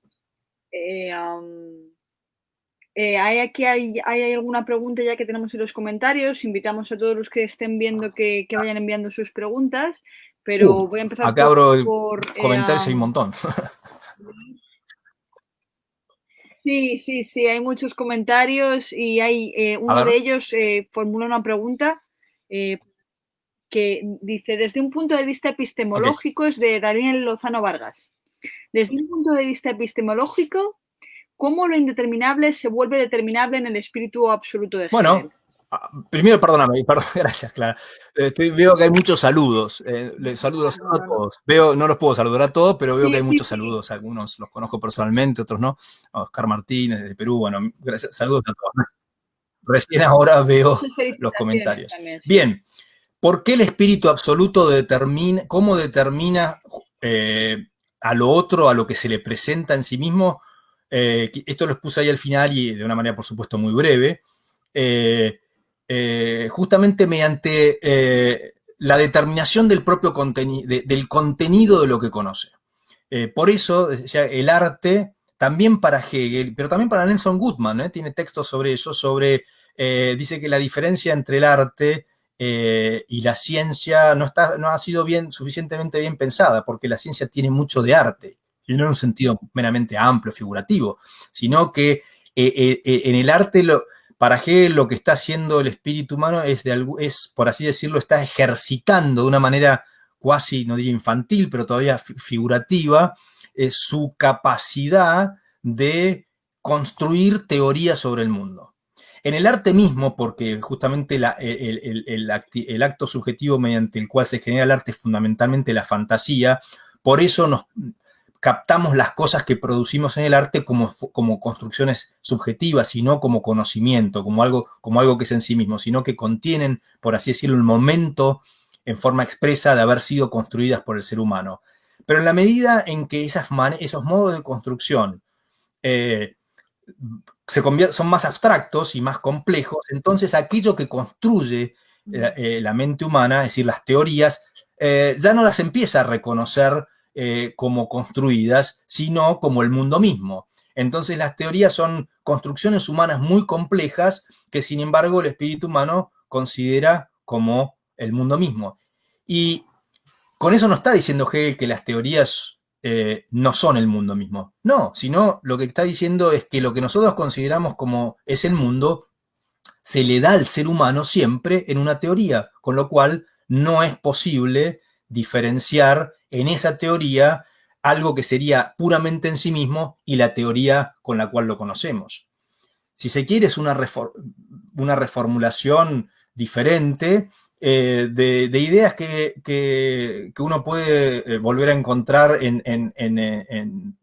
¿Hay alguna pregunta ya que tenemos en los comentarios? Invitamos a todos los que estén viendo que vayan enviando sus preguntas, pero voy a empezar acá abro el por comentarios, hay un montón. Sí, hay muchos comentarios y hay A uno ver. de ellos formula una pregunta que dice, desde un punto de vista Ok. epistemológico, es de Daniel Lozano Vargas. Desde un punto de vista epistemológico, ¿cómo lo indeterminable se vuelve determinable en el espíritu absoluto de Bueno, Hegel? primero perdóname, gracias, Clara. Veo que hay muchos saludos. Les saludo a No. todos. Veo, no los puedo saludar a todos, pero veo que hay Sí, muchos saludos. Algunos los conozco personalmente, otros no. Oscar Martínez desde Perú, bueno, gracias, saludos a todos. Recién ahora veo Muchas los felicitaciones comentarios. también, sí. Bien, ¿por qué el espíritu absoluto cómo determina a lo otro, a lo que se le presenta en sí mismo? Esto lo expuse ahí al final y de una manera, por supuesto, muy breve. Justamente mediante la determinación del propio contenido, del contenido de lo que conoce. Por eso, decía, el arte, también para Hegel, pero también para Nelson Goodman, tiene textos sobre eso, dice que la diferencia entre el arte y la ciencia no ha sido suficientemente bien pensada, porque la ciencia tiene mucho de arte, y no en un sentido meramente amplio, figurativo, sino que en el arte, para Hegel, lo que está haciendo el espíritu humano es, por así decirlo, está ejercitando de una manera cuasi, no diría infantil, pero todavía figurativa, su capacidad de construir teorías sobre el mundo. En el arte mismo, porque justamente el acto subjetivo mediante el cual se genera el arte es fundamentalmente la fantasía, por eso nos captamos las cosas que producimos en el arte como construcciones subjetivas y no como conocimiento, como algo que es en sí mismo, sino que contienen, por así decirlo, el momento en forma expresa de haber sido construidas por el ser humano. Pero en la medida en que esos modos de construcción son más abstractos y más complejos, entonces aquello que construye la mente humana, es decir, las teorías, ya no las empieza a reconocer como construidas, sino como el mundo mismo. Entonces las teorías son construcciones humanas muy complejas que sin embargo el espíritu humano considera como el mundo mismo. Y con eso no está diciendo Hegel que las teorías no son el mundo mismo. No, sino lo que está diciendo es que lo que nosotros consideramos como es el mundo se le da al ser humano siempre en una teoría, con lo cual no es posible diferenciar en esa teoría algo que sería puramente en sí mismo y la teoría con la cual lo conocemos. Si se quiere, es una reformulación diferente de ideas que uno puede volver a encontrar en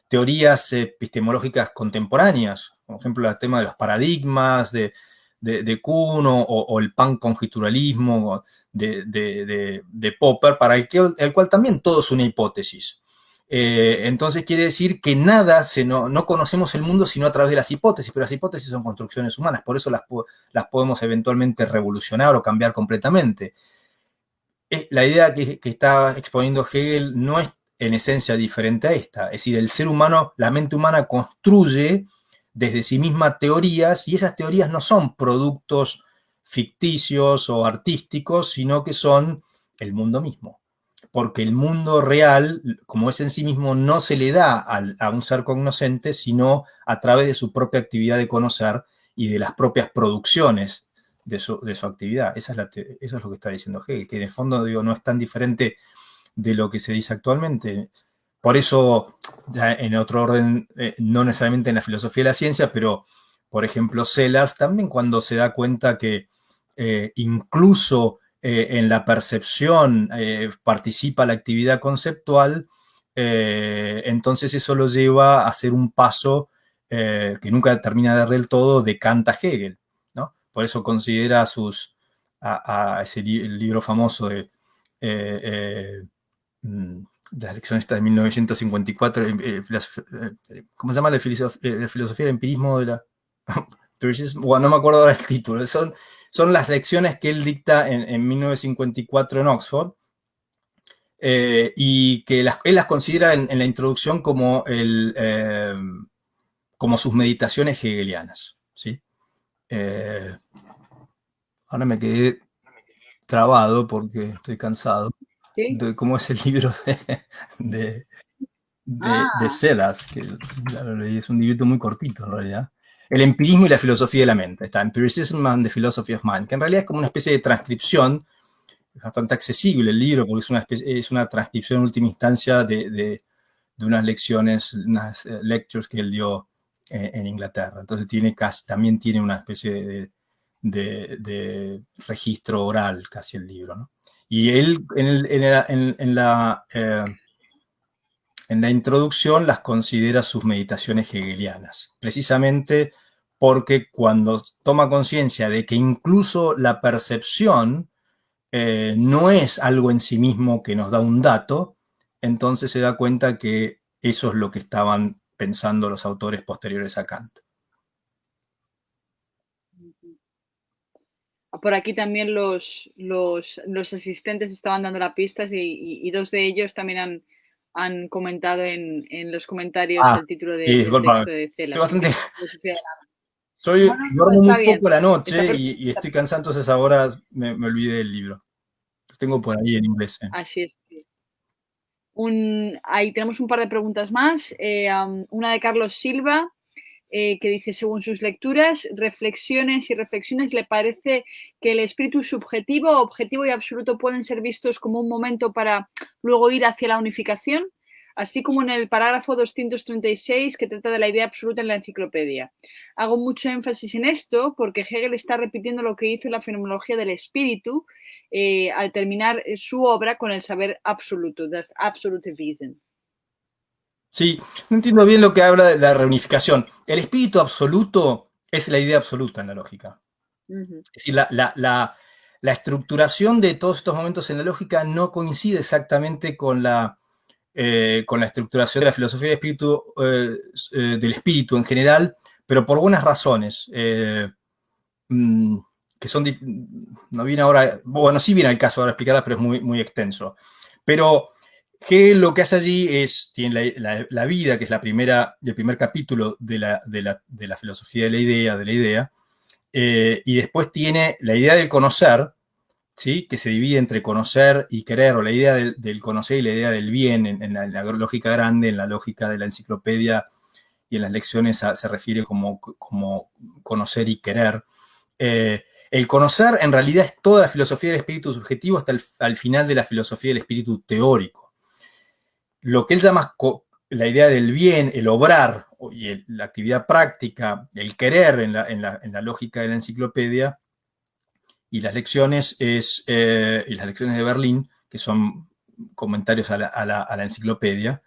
teorías epistemológicas contemporáneas, por ejemplo, el tema de los paradigmas de Kuhn o el panconjeturalismo de Popper, para el cual también todo es una hipótesis. Entonces quiere decir que no conocemos el mundo sino a través de las hipótesis, pero las hipótesis son construcciones humanas, por eso las podemos eventualmente revolucionar o cambiar completamente. La idea que está exponiendo Hegel no es en esencia diferente a esta, es decir, el ser humano, la mente humana construye desde sí misma teorías y esas teorías no son productos ficticios o artísticos, sino que son el mundo mismo. Porque el mundo real, como es en sí mismo, no se le da a un ser cognoscente, sino a través de su propia actividad de conocer y de las propias producciones de su actividad. Eso es lo que está diciendo Hegel, que en el fondo no es tan diferente de lo que se dice actualmente. Por eso, ya en otro orden, no necesariamente en la filosofía de la ciencia, pero, por ejemplo, Sellars también cuando se da cuenta que incluso en la percepción participa la actividad conceptual, entonces eso lo lleva a hacer un paso que nunca termina de dar del todo de Kant a Hegel, ¿no? Por eso considera el libro famoso de la lección esta de 1954, ¿cómo se llama? La filosofía del empirismo de la... Bueno, no me acuerdo ahora el título, son las lecciones que él dicta en 1954 en Oxford, y que él las considera en la introducción como, como sus meditaciones hegelianas, ¿sí? Ahora me quedé trabado porque estoy cansado ¿Sí? de cómo es el libro de, de Ah, Sellars, que claro, es un librito muy cortito en realidad. El empirismo y la filosofía de la mente. Está Empiricism and the Philosophy of Mind, que en realidad es como una especie de transcripción. Es bastante accesible el libro porque es una transcripción en última instancia de unas lecciones, unas lectures que él dio en Inglaterra. Entonces también tiene una especie de registro oral casi el libro, ¿no? Y él en la introducción las considera sus meditaciones hegelianas, precisamente porque cuando toma conciencia de que incluso la percepción no es algo en sí mismo que nos da un dato, entonces se da cuenta que eso es lo que estaban pensando los autores posteriores a Kant. por aquí también los asistentes estaban dando las pistas y dos de ellos también han comentado en los comentarios Ah, el título sí, del disculpa. texto de Estoy Celas, bastante, que es filosofía de la... No, no, no, duermo está muy bien. poco la Está noche perfecto. y estoy cansado, entonces ahora me olvidé del libro. Los tengo por ahí en inglés. Así es. Sí. Ahí tenemos un par de preguntas más. Una de Carlos Silva, que dice, según sus lecturas, reflexiones y reflexiones, ¿le parece que el espíritu subjetivo, objetivo y absoluto pueden ser vistos como un momento para luego ir hacia la unificación? Así como en el parágrafo 236 que trata de la idea absoluta en la enciclopedia. Hago mucho énfasis en esto porque Hegel está repitiendo lo que hizo en la fenomenología del espíritu al terminar su obra con el saber absoluto, das absolute Wesen. Sí, no entiendo bien lo que habla de la reunificación. El espíritu absoluto es la idea absoluta en la lógica. Uh -huh. Es decir, la estructuración de todos estos momentos en la lógica no coincide exactamente con la estructuración de la filosofía del espíritu en general, pero por buenas razones, que son, no viene ahora, bueno, sí viene al caso ahora explicarlas, pero es muy, muy extenso. Pero que lo que hace allí es, tiene la vida, que es el primer capítulo de la filosofía de la idea, y después tiene la idea del conocer, ¿sí? Que se divide entre conocer y querer, o la idea del conocer y la idea del bien en la lógica grande, en la lógica de la enciclopedia y en las lecciones se refiere como conocer y querer. El conocer en realidad es toda la filosofía del espíritu subjetivo hasta al final de la filosofía del espíritu teórico. Lo que él llama la idea del bien, el obrar y la actividad práctica, el querer en la lógica de la enciclopedia, y las lecciones y las lecciones de Berlín, que son comentarios a la enciclopedia,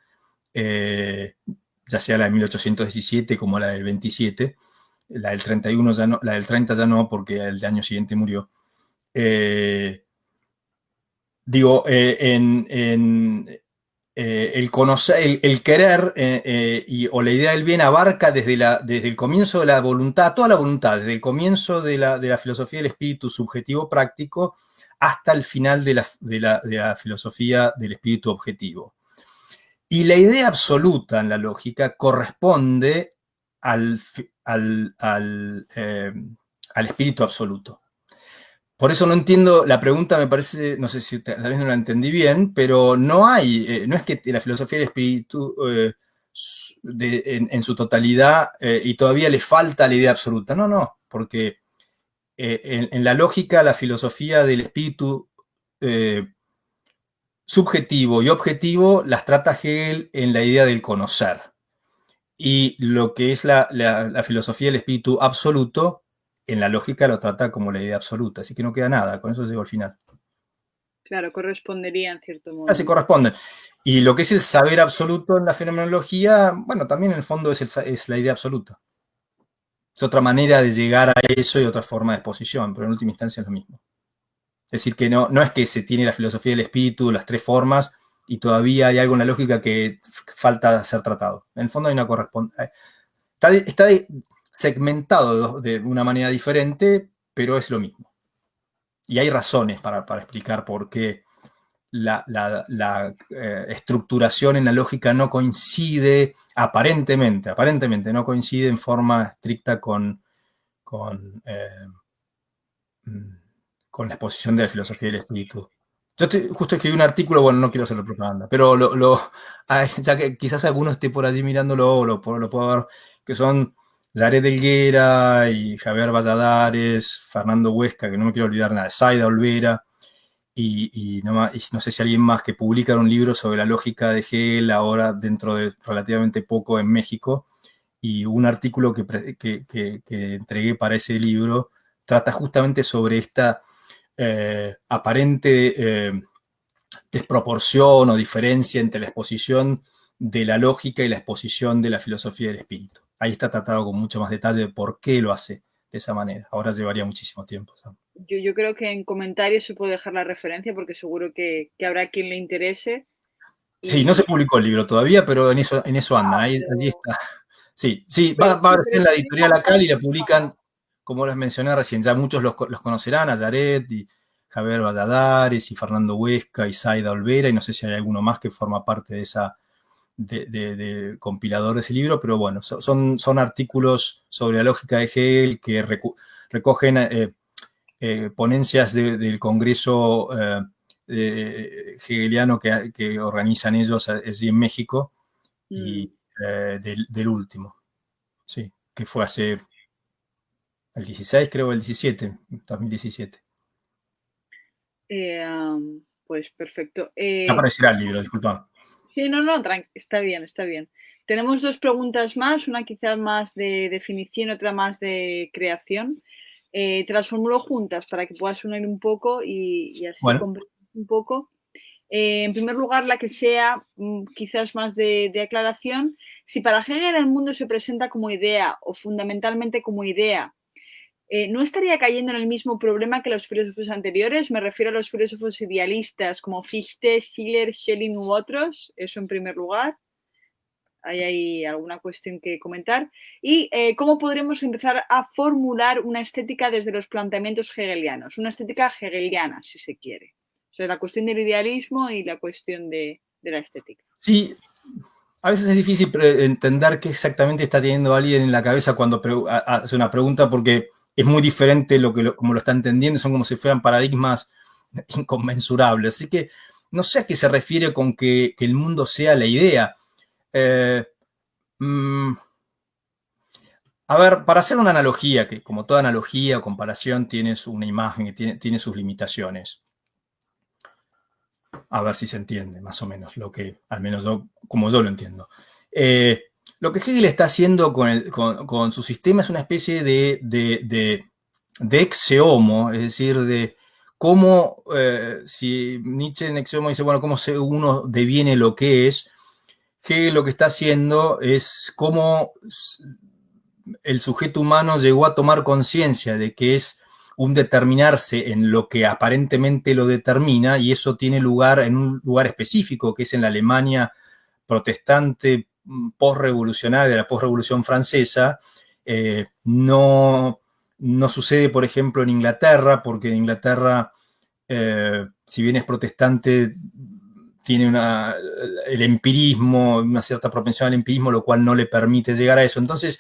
ya sea la de 1817 como la del 27, la del 31 ya no, la del 30 ya no, porque el año siguiente murió. Digo, el conocer, el querer o la idea del bien abarca desde el comienzo de la voluntad, toda la voluntad, desde el comienzo de la filosofía del espíritu subjetivo práctico hasta el final de la filosofía del espíritu objetivo. Y la idea absoluta en la lógica corresponde al espíritu absoluto. Por eso no entiendo, la pregunta me parece, no sé si tal vez no la entendí bien, pero no es que la filosofía del espíritu en su totalidad y todavía le falta la idea absoluta. No, porque en la lógica, la filosofía del espíritu subjetivo y objetivo las trata Hegel en la idea del conocer. Y lo que es la filosofía del espíritu absoluto, en la lógica lo trata como la idea absoluta. Así que no queda nada, con eso llego al final. Claro, correspondería en cierto Se modo. corresponden. Y lo que es el saber absoluto en la fenomenología, bueno, también en el fondo es la idea absoluta. Es otra manera de llegar a eso y otra forma de exposición, pero en última instancia es lo mismo. Es decir, que no es que se tiene la filosofía del espíritu, las tres formas, y todavía hay algo en la lógica que falta ser tratado. En el fondo hay una correspondencia. segmentado de una manera diferente, pero es lo mismo. Y hay razones para explicar por qué la estructuración en la lógica no coincide, aparentemente no coincide en forma estricta con la exposición de la filosofía del espíritu. Yo justo escribí un artículo, bueno, no quiero hacerlo propaganda, pero ya que quizás alguno esté por allí mirándolo, lo puedo ver, que son Yared Helguera y Javier Valladares, Fernando Huesca, que no me quiero olvidar nada, Zaida Olvera, y no sé si alguien más, que publican un libro sobre la lógica de Hegel ahora dentro de relativamente poco en México, y un artículo que entregué para ese libro trata justamente sobre esta aparente desproporción o diferencia entre la exposición de la lógica y la exposición de la filosofía del espíritu. Ahí está tratado con mucho más detalle de por qué lo hace de esa manera. Ahora llevaría muchísimo tiempo, Sam. Yo creo que en comentarios se puede dejar la referencia porque seguro que habrá quien le interese. Sí, no se publicó el libro todavía, pero en eso andan. Allí está. Sí, va a aparecer en la editorial Acal y la publican, como les mencioné recién. Ya muchos los conocerán, a Yared y Javier Valladares y Fernando Huesca y Zaida Olvera, y no sé si hay alguno más que forma parte de esa de compilador de ese libro, pero bueno, son artículos sobre la lógica de Hegel que recogen ponencias del Congreso hegeliano que organizan ellos allí en México, y del último, sí, que fue hace el 16, creo, el 17, 2017. Pues perfecto. Ya aparecerá el libro, disculpa. Sí, no, está bien, está bien. Tenemos dos preguntas más, una quizás más de definición, otra más de creación. Te las formulo juntas para que puedas unir un poco y así Bueno. comprender un poco. En primer lugar, la que sea quizás más de aclaración. Si para Hegel el mundo se presenta como idea o fundamentalmente como idea, ¿no estaría cayendo en el mismo problema que los filósofos anteriores? Me refiero a los filósofos idealistas como Fichte, Schiller, Schelling u otros. Eso en primer lugar. ¿Hay alguna cuestión que comentar? Y cómo podremos empezar a formular una estética desde los planteamientos hegelianos. Una estética hegeliana, si se quiere. O sea, la cuestión del idealismo y la cuestión de la estética. Sí, a veces es difícil entender qué exactamente está teniendo alguien en la cabeza cuando hace una pregunta, porque es muy diferente como lo está entendiendo, son como si fueran paradigmas inconmensurables. Así que no sé a qué se refiere con que el mundo sea la idea. A ver, para hacer una analogía, que como toda analogía o comparación tiene una imagen que tiene sus limitaciones. A ver si se entiende más o menos al menos como yo lo entiendo. Lo que Hegel está haciendo con su sistema es una especie de exe homo, es decir, de cómo, si Nietzsche en exe homo dice, bueno, cómo uno deviene lo que es, Hegel lo que está haciendo es cómo el sujeto humano llegó a tomar conciencia de que es un determinarse en lo que aparentemente lo determina, y eso tiene lugar en un lugar específico, que es en la Alemania protestante postrevolucionaria, de la postrevolución francesa. No sucede, por ejemplo, en Inglaterra, porque en Inglaterra, si bien es protestante, tiene el empirismo, una cierta propensión al empirismo, lo cual no le permite llegar a eso. Entonces,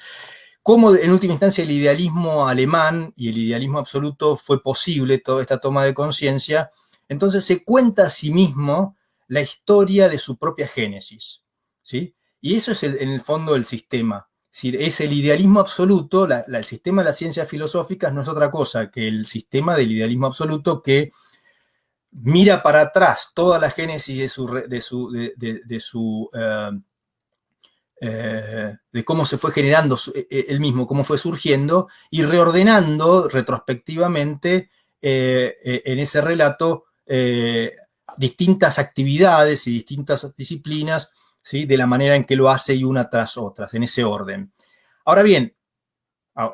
cómo en última instancia el idealismo alemán y el idealismo absoluto fue posible, toda esta toma de conciencia. Entonces se cuenta a sí mismo la historia de su propia génesis, ¿sí? Y eso es en el fondo el sistema. Es decir, es el idealismo absoluto, el sistema de las ciencias filosóficas no es otra cosa que el sistema del idealismo absoluto, que mira para atrás toda la génesis de cómo se fue generando él mismo, cómo fue surgiendo, y reordenando retrospectivamente en ese relato distintas actividades y distintas disciplinas, ¿sí? De la manera en que lo hace, y una tras otra, en ese orden. Ahora bien,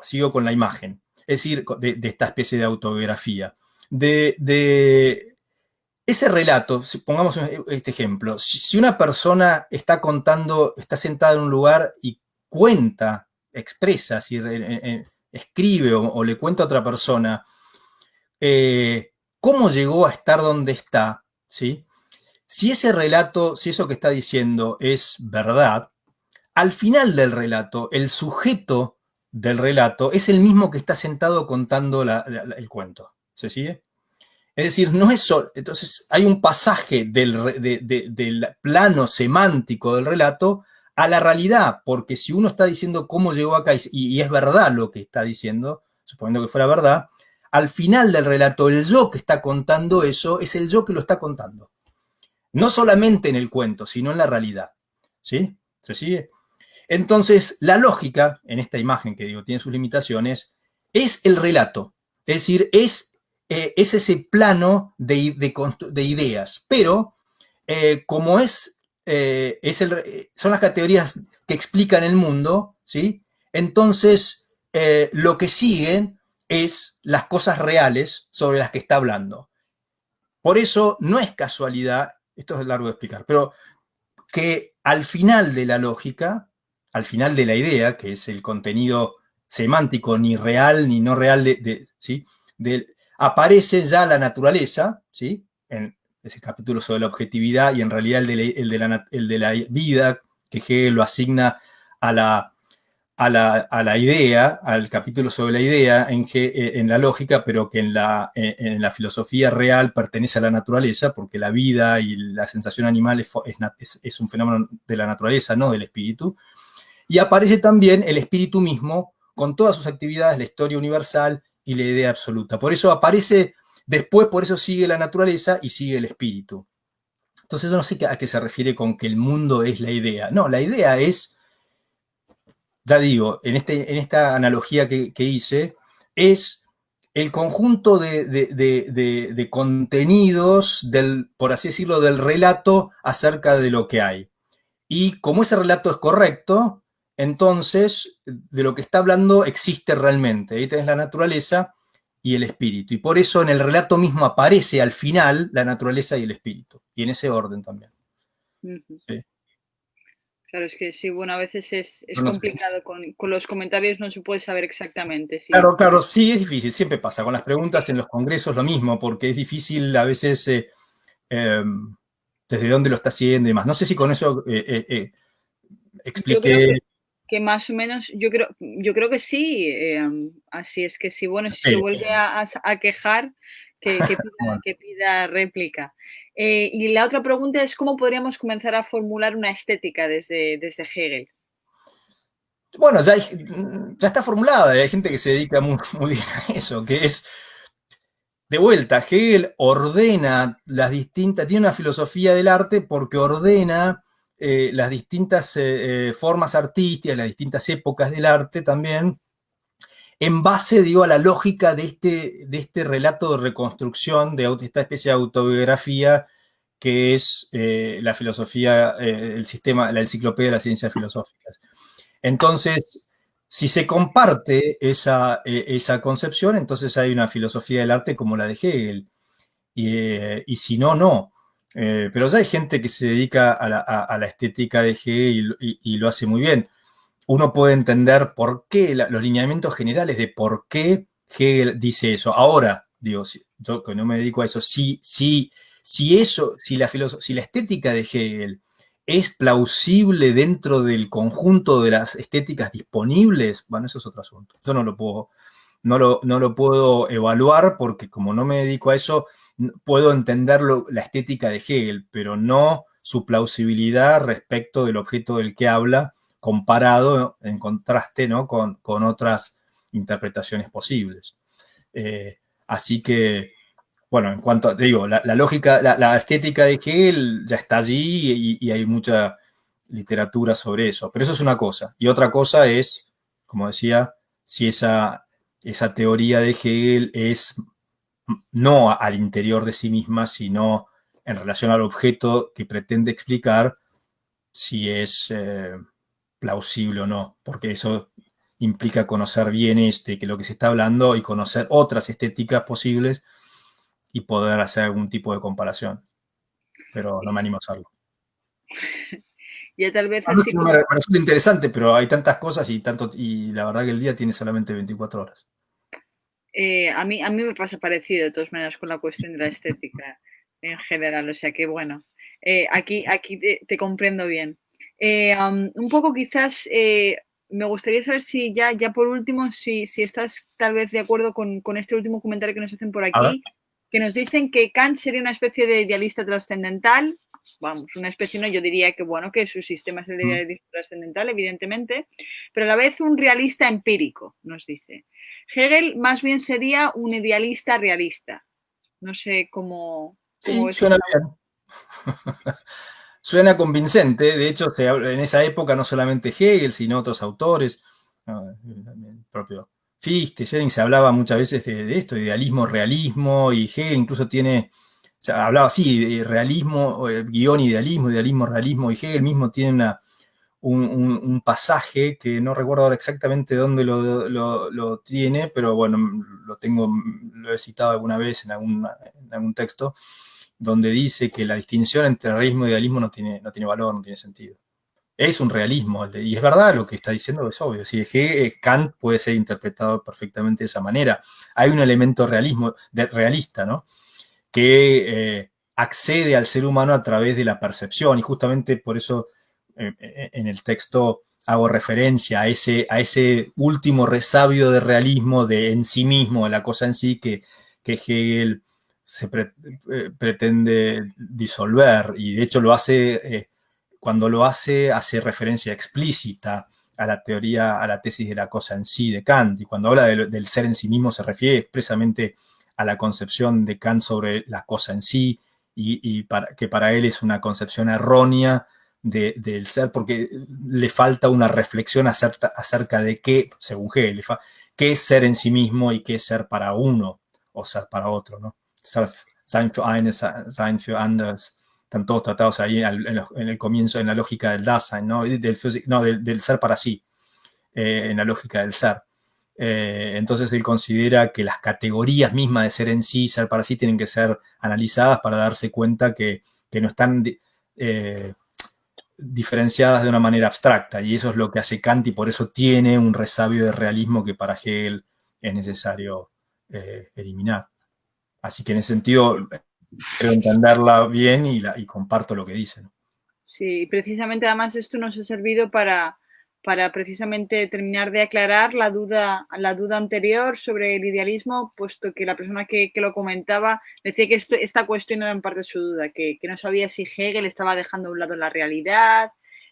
sigo con la imagen, es decir, de esta especie de autobiografía. Ese relato, pongamos este ejemplo, si una persona está sentada en un lugar y cuenta expresa, si escribe o le cuenta a otra persona cómo llegó a estar donde está, ¿sí? Si ese relato, si eso que está diciendo es verdad, al final del relato, el sujeto del relato es el mismo que está sentado contando el cuento. ¿Se sigue? Es decir, no es solo. Entonces, hay un pasaje del plano semántico del relato a la realidad, porque si uno está diciendo cómo llegó acá y es verdad lo que está diciendo, suponiendo que fuera verdad, al final del relato, el yo que está contando eso es el yo que lo está contando. No solamente en el cuento, sino en la realidad. ¿Sí? ¿Se sigue? Entonces, la lógica, en esta imagen que digo tiene sus limitaciones, es el relato. Es decir, es ese plano de ideas. Pero, como son las categorías que explican el mundo, ¿sí? Entonces, lo que sigue es las cosas reales sobre las que está hablando. Por eso no es casualidad, esto es largo de explicar, pero que al final de la lógica, al final de la idea, que es el contenido semántico ni real ni no real, ¿sí? Aparece ya la naturaleza, ¿sí? En ese capítulo sobre la objetividad y en realidad el de la vida, que Hegel lo asigna a la idea, al capítulo sobre la idea en la lógica, pero que en la filosofía real pertenece a la naturaleza, porque la vida y la sensación animal es un fenómeno de la naturaleza, no del espíritu. Y aparece también el espíritu mismo, con todas sus actividades, la historia universal y la idea absoluta. Por eso aparece después, por eso sigue la naturaleza y sigue el espíritu. Entonces yo no sé a qué se refiere con que el mundo es la idea. No, la idea es, ya digo, en esta analogía que hice, es el conjunto de contenidos, por así decirlo, del relato acerca de lo que hay. Y como ese relato es correcto, entonces de lo que está hablando existe realmente. Ahí tenés la naturaleza y el espíritu. Y por eso en el relato mismo aparece al final la naturaleza y el espíritu. Y en ese orden también. Sí. Claro, es que sí, bueno, a veces es No sé. complicado con los comentarios, no se puede saber exactamente. Sí. Claro, claro, sí, es difícil, siempre pasa. Con las preguntas en los congresos lo mismo, porque es difícil a veces desde dónde lo está haciendo y demás. No sé si con eso Yo creo expliqué. que más o menos, yo creo que sí. Así es que sí, bueno, si se Sí. vuelve a quejar, que Bueno. pida réplica. Y la otra pregunta es cómo podríamos comenzar a formular una estética desde Hegel. Bueno, ya está formulada, hay gente que se dedica muy, muy bien a eso, que es, de vuelta, Hegel ordena tiene una filosofía del arte porque ordena las distintas formas artísticas, las distintas épocas del arte también, en base, digo, a la lógica de este relato de reconstrucción, de esta especie de autobiografía que es la filosofía, el sistema, la enciclopedia de las ciencias filosóficas. Entonces, si se comparte esa concepción, entonces hay una filosofía del arte como la de Hegel. Y si no, no. Pero ya hay gente que se dedica a la estética de Hegel y lo hace muy bien. Uno puede entender por qué, los lineamientos generales de por qué Hegel dice eso. Ahora, digo, yo que no me dedico a eso, si la estética de Hegel es plausible dentro del conjunto de las estéticas disponibles, bueno, eso es otro asunto. Yo no lo puedo evaluar porque como no me dedico a eso, puedo entender la estética de Hegel, pero no su plausibilidad respecto del objeto del que habla, comparado en contraste, ¿no? con otras interpretaciones posibles. Así que, bueno, en cuanto a, te digo, la lógica, la estética de Hegel ya está allí y hay mucha literatura sobre eso. Pero eso es una cosa. Y otra cosa es, como decía, si esa teoría de Hegel es no al interior de sí misma, sino en relación al objeto que pretende explicar, si es plausible o no, porque eso implica conocer bien que lo que se está hablando y conocer otras estéticas posibles y poder hacer algún tipo de comparación. Pero no me animo a hacerlo. Ya tal vez A mí así me como... resulta interesante, pero hay tantas cosas y la verdad que el día tiene solamente 24 horas. a mí me pasa parecido de todas maneras con la cuestión de la estética en general, o sea que bueno, aquí te comprendo bien. Un poco quizás me gustaría saber si ya por último, si estás tal vez de acuerdo con este último comentario que nos hacen por A ver. aquí, que nos dicen que Kant sería una especie de idealista trascendental, vamos, una especie, no, yo diría que bueno, que su sistema es el de idealista trascendental, evidentemente, pero a la vez un realista empírico, nos dice. Hegel más bien sería un idealista realista. No sé cómo Sí, ves suena esta. bien. Suena convincente. De hecho, en esa época no solamente Hegel, sino otros autores, ¿no? El propio Fichte, Schelling, se hablaba muchas veces de esto, idealismo, realismo, y Hegel incluso hablaba así, de realismo, guión idealismo, idealismo, realismo, y Hegel mismo tiene un pasaje que no recuerdo ahora exactamente dónde lo tiene, pero bueno, lo he citado alguna vez en algún texto, donde dice que la distinción entre realismo y idealismo no tiene valor, no tiene sentido. Es un realismo, y es verdad lo que está diciendo, es obvio. Si Kant puede ser interpretado perfectamente de esa manera. Hay un elemento realista, ¿no? Que accede al ser humano a través de la percepción, y justamente por eso en el texto hago referencia a ese último resabio de realismo en sí mismo, de la cosa en sí, que Hegel pretende disolver, y de hecho lo hace, cuando lo hace referencia explícita a la teoría, a la tesis de la cosa en sí de Kant, y cuando habla del ser en sí mismo se refiere expresamente a la concepción de Kant sobre la cosa en sí, que para él es una concepción errónea del ser, porque le falta una reflexión acerca de qué, según Hegel, qué es ser en sí mismo y qué es ser para uno o ser para otro, ¿no? Sein für eines, sein für anders, están todos tratados ahí en el comienzo, en la lógica del Dasein, ¿no? Del ser para sí, en la lógica del ser. Entonces él considera que las categorías mismas de ser en sí, ser para sí, tienen que ser analizadas para darse cuenta que no están diferenciadas de una manera abstracta, y eso es lo que hace Kant, y por eso tiene un resabio de realismo que para Hegel es necesario eliminar. Así que en ese sentido creo entenderla bien y comparto lo que dice, ¿no? Sí, precisamente además esto nos ha servido para precisamente terminar de aclarar la duda anterior sobre el idealismo, puesto que la persona que lo comentaba decía que esta cuestión era en parte su duda, que no sabía si Hegel estaba dejando a un lado la realidad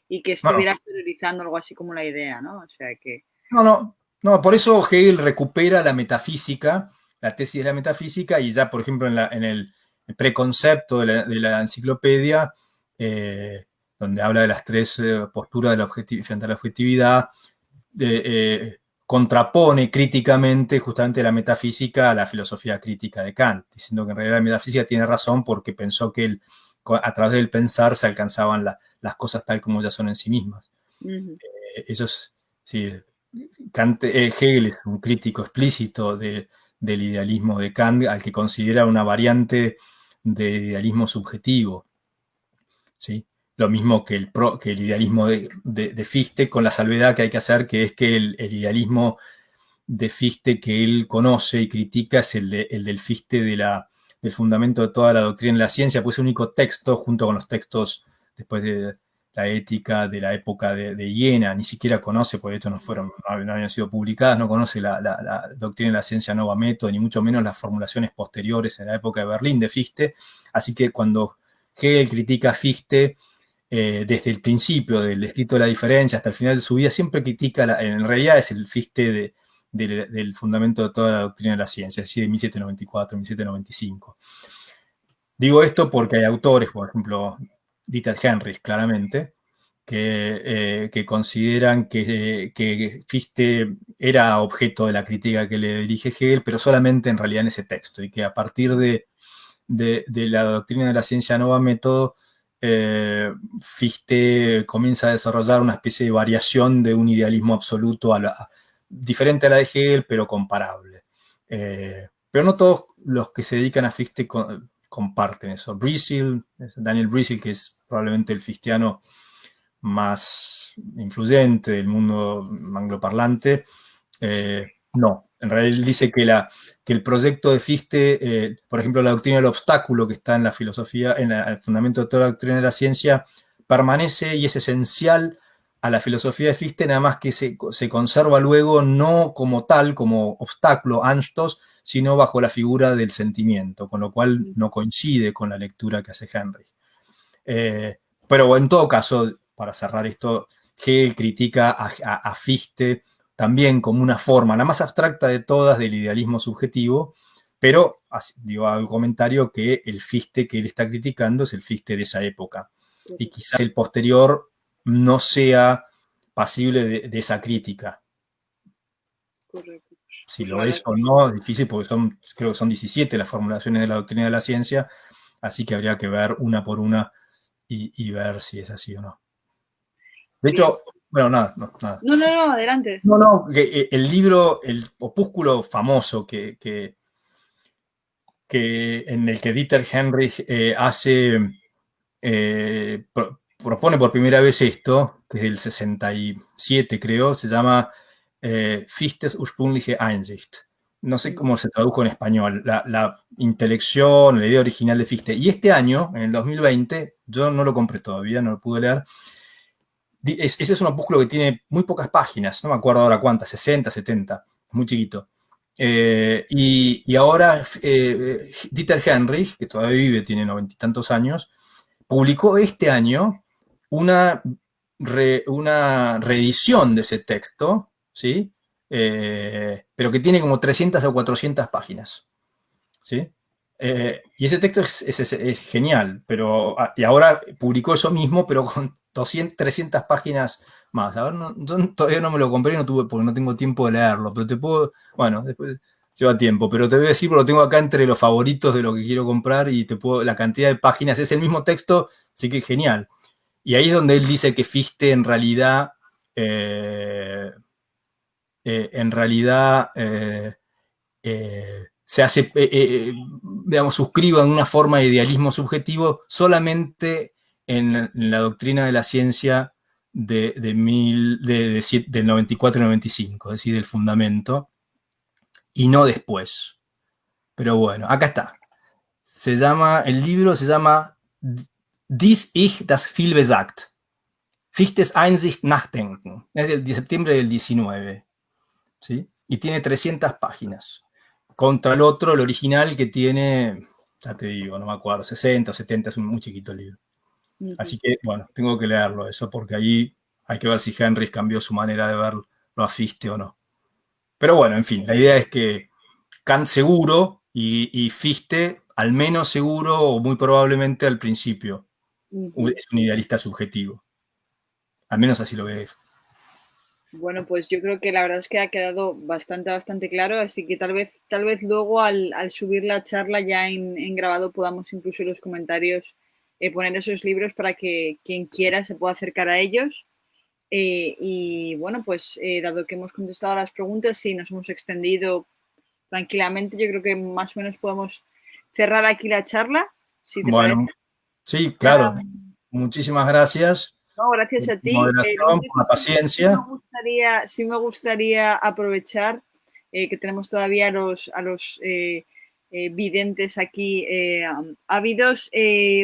y que No, estuviera priorizando algo así como la idea, ¿no? O sea que... no, por eso Hegel recupera la metafísica, la tesis de la metafísica, y ya, por ejemplo, en el preconcepto de la enciclopedia, donde habla de las tres posturas frente a la objetividad, contrapone críticamente justamente la metafísica a la filosofía crítica de Kant, diciendo que en realidad la metafísica tiene razón porque pensó que a través del pensar se alcanzaban las cosas tal como ya son en sí mismas. Eso es, sí, Hegel es un crítico explícito del idealismo de Kant, al que considera una variante de idealismo subjetivo, ¿sí? Lo mismo que el idealismo de Fichte, con la salvedad que hay que hacer, que es que el idealismo de Fichte que él conoce y critica es el del Fichte del fundamento de toda la doctrina de la ciencia, pues es el único texto, junto con los textos después de la ética de la época de Iena, ni siquiera conoce, por esto no habían sido publicadas, no conoce la doctrina de la ciencia Nova Método, ni mucho menos las formulaciones posteriores en la época de Berlín de Fichte. Así que cuando Hegel critica a Fichte, desde el principio del escrito de la diferencia hasta el final de su vida, siempre critica, en realidad es el Fichte del fundamento de toda la doctrina de la ciencia, así de 1794, 1795. Digo esto porque hay autores, por ejemplo, Dieter Henrich, claramente, que consideran que Fichte era objeto de la crítica que le dirige Hegel, pero solamente en realidad en ese texto, y que a partir de la doctrina de la ciencia Nova Método, Fichte comienza a desarrollar una especie de variación de un idealismo absoluto diferente a la de Hegel, pero comparable. Pero no todos los que se dedican a Fichte comparten eso. Daniel Breisel, que es probablemente el fichtiano más influyente del mundo angloparlante, no. En realidad él dice que el proyecto de Fichte, por ejemplo, la doctrina del obstáculo que está en la filosofía, en el fundamento de toda la doctrina de la ciencia, permanece y es esencial a la filosofía de Fichte, nada más que se conserva luego no como tal, como obstáculo, Anstos, sino bajo la figura del sentimiento, con lo cual no coincide con la lectura que hace Henry. Pero en todo caso, para cerrar esto, Hegel critica a Fichte también como una forma, la más abstracta de todas, del idealismo subjetivo, pero digo al comentario que el Fichte que él está criticando es el Fichte de esa época. Y quizás el posterior no sea pasible de esa crítica. Correcto. Si lo es o no, es difícil porque creo que son 17 las formulaciones de la doctrina de la ciencia, así que habría que ver una por una y ver si es así o no. De hecho, bueno, nada. No, adelante. No, el libro, el opúsculo famoso que en el que Dieter Henrich propone por primera vez esto, que es del 67 creo, se llama Fichtes ursprüngliche Einsicht. No sé cómo se tradujo en español, la intelección, la idea original de Fichte. Y este año, en el 2020, yo no lo compré todavía, no lo pude leer. Ese es un opúsculo que tiene muy pocas páginas, no me acuerdo ahora cuántas, 60, 70, muy chiquito. Y ahora Dieter Henrich, que todavía vive, tiene 90 y tantos años, publicó este año una reedición de ese texto, ¿sí? Pero que tiene como 300 o 400 páginas, ¿sí? Y ese texto es genial, y ahora publicó eso mismo, pero con 200, 300 páginas más. A ver, yo todavía no me lo compré, porque no tengo tiempo de leerlo, pero te puedo, bueno, después lleva tiempo, pero te voy a decir, porque lo tengo acá entre los favoritos de lo que quiero comprar y la cantidad de páginas, es el mismo texto, así que genial. Y ahí es donde él dice que Fichte en realidad se hace, digamos, suscriba en una forma de idealismo subjetivo solamente en la doctrina de la ciencia del 94 y 95, es decir, del fundamento, y no después. Pero bueno, acá está. El libro se llama Dies Ich das viel besagt. Fichtes Einsicht Nachdenken. Es de septiembre del 19. ¿Sí? Y tiene 300 páginas. Contra el otro, el original, que tiene, ya te digo, no me acuerdo, 60, 70, es un muy chiquito el libro. Así que, bueno, tengo que leerlo eso, porque ahí hay que ver si Henry cambió su manera de verlo a Fichte o no. Pero bueno, en fin, la idea es que Kant seguro y Fichte al menos seguro o muy probablemente al principio. Es un idealista subjetivo. Al menos así lo ve. Bueno, pues yo creo que la verdad es que ha quedado bastante claro, así que tal vez luego al subir la charla ya en grabado podamos incluso en los comentarios poner esos libros para que quien quiera se pueda acercar a ellos. Y bueno, pues dado que hemos contestado a las preguntas y nos hemos extendido tranquilamente, yo creo que más o menos podemos cerrar aquí la charla, si te Bueno, parece. sí, claro. Muchísimas gracias. No, gracias a ti. Lo Moderación, único por la paciencia. sí me gustaría aprovechar que tenemos todavía a los videntes aquí ávidos.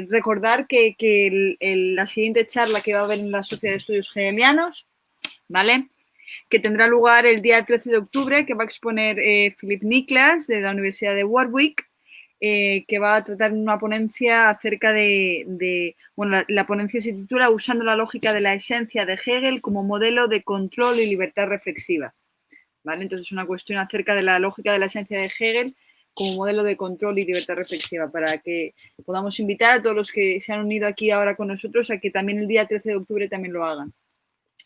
Recordar que la siguiente charla que va a haber en la Sociedad de Estudios Hegelianos, ¿vale? Que tendrá lugar el día 13 de octubre, que va a exponer Philip Niklas de la Universidad de Warwick, que va a tratar una ponencia acerca bueno, la ponencia se titula Usando la lógica de la esencia de Hegel como modelo de control y libertad reflexiva. ¿Vale? Entonces es una cuestión acerca de la lógica de la esencia de Hegel como modelo de control y libertad reflexiva, para que podamos invitar a todos los que se han unido aquí ahora con nosotros a que también el día 13 de octubre también lo hagan.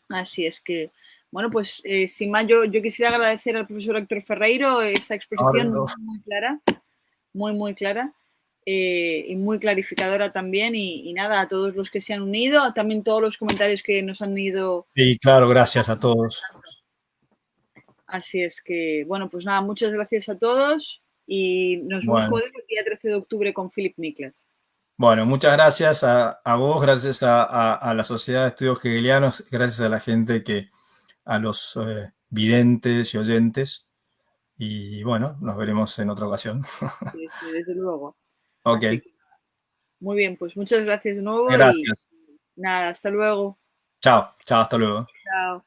Así es que, bueno, pues sin más, yo quisiera agradecer al profesor Héctor Ferreiro esta exposición muy clara, muy clara y muy clarificadora también. Y nada, a todos los que se han unido, también todos los comentarios que nos han ido. Sí, claro, gracias a todos. Así es que, bueno, pues nada, muchas gracias a todos y nos vemos, como digo, el día 13 de octubre con Philip Niklas. Bueno, muchas gracias a vos, gracias a la Sociedad de Estudios Hegelianos, gracias a la gente a los videntes y oyentes. Y bueno, nos veremos en otra ocasión. Sí, sí, desde luego. Ok, Así que muy bien, pues muchas gracias de nuevo y gracias. nada, hasta luego. Chao, chao, hasta luego. Chao.